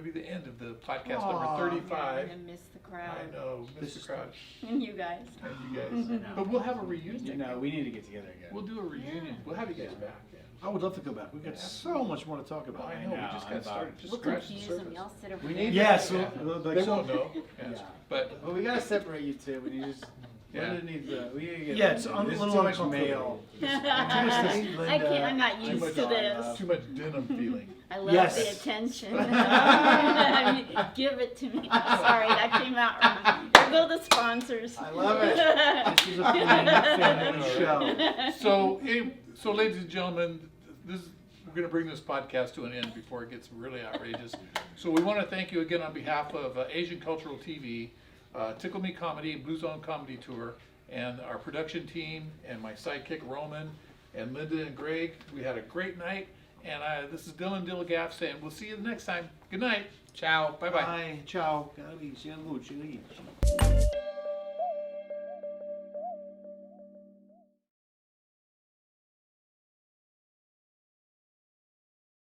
Speaker 1: be the end of the podcast
Speaker 3: Aw.
Speaker 1: number
Speaker 4: I'm
Speaker 1: 35.
Speaker 4: gonna miss the
Speaker 1: I
Speaker 4: crowd
Speaker 1: know,
Speaker 2: This
Speaker 1: Mr.
Speaker 2: is-
Speaker 1: Crouch
Speaker 4: and you guys.
Speaker 1: and you guys. But we'll have a reunion.
Speaker 3: No, we need to get together again.
Speaker 1: We'll do a reunion.
Speaker 4: Yeah.
Speaker 1: We'll have you guys back. Yeah.
Speaker 2: I would love to go back. We've got
Speaker 1: Yeah.
Speaker 2: so much more to talk about.
Speaker 1: I know. We
Speaker 3: know,
Speaker 1: just
Speaker 3: I'm
Speaker 1: got
Speaker 3: about-
Speaker 1: started. Just
Speaker 4: We'll
Speaker 1: scratched the
Speaker 4: confuse them.
Speaker 1: surface.
Speaker 4: Y'all sit over
Speaker 3: We
Speaker 4: there.
Speaker 3: need-
Speaker 2: Yes.
Speaker 1: Yeah.
Speaker 2: Like
Speaker 1: They
Speaker 2: so-
Speaker 1: won't know.
Speaker 3: Yeah.
Speaker 1: Yes. But
Speaker 3: Well, we gotta separate you two. We need to just.
Speaker 1: Yeah.
Speaker 3: Linda needs we need to get.
Speaker 2: Yeah, it's
Speaker 3: Linda.
Speaker 2: a
Speaker 3: This is
Speaker 2: little
Speaker 3: too much
Speaker 2: uncomfortable.
Speaker 3: mail.
Speaker 4: I can't. I'm not
Speaker 1: Too
Speaker 4: used
Speaker 1: much
Speaker 4: to
Speaker 1: on,
Speaker 4: this.
Speaker 1: too much denim feeling.
Speaker 4: I love
Speaker 2: Yes.
Speaker 4: the attention. I mean, give it to me. Sorry, that came out wrong. There go the sponsors.
Speaker 3: I love it.
Speaker 2: This is a family show.
Speaker 1: So, ladies and gentlemen, we're going to bring this podcast to an end before it gets really outrageous. So we want to thank you again on behalf of Asian Cultural TV, Tickle Me Comedy, Blue Zone Comedy Tour, and our production team, and my sidekick Roman, and Linda and Greg. We had a great night, and this is Dylan Dillagaff saying we'll see you the next time. Good night. Ciao. Bye-bye.
Speaker 2: Bye. Ciao. Ciao.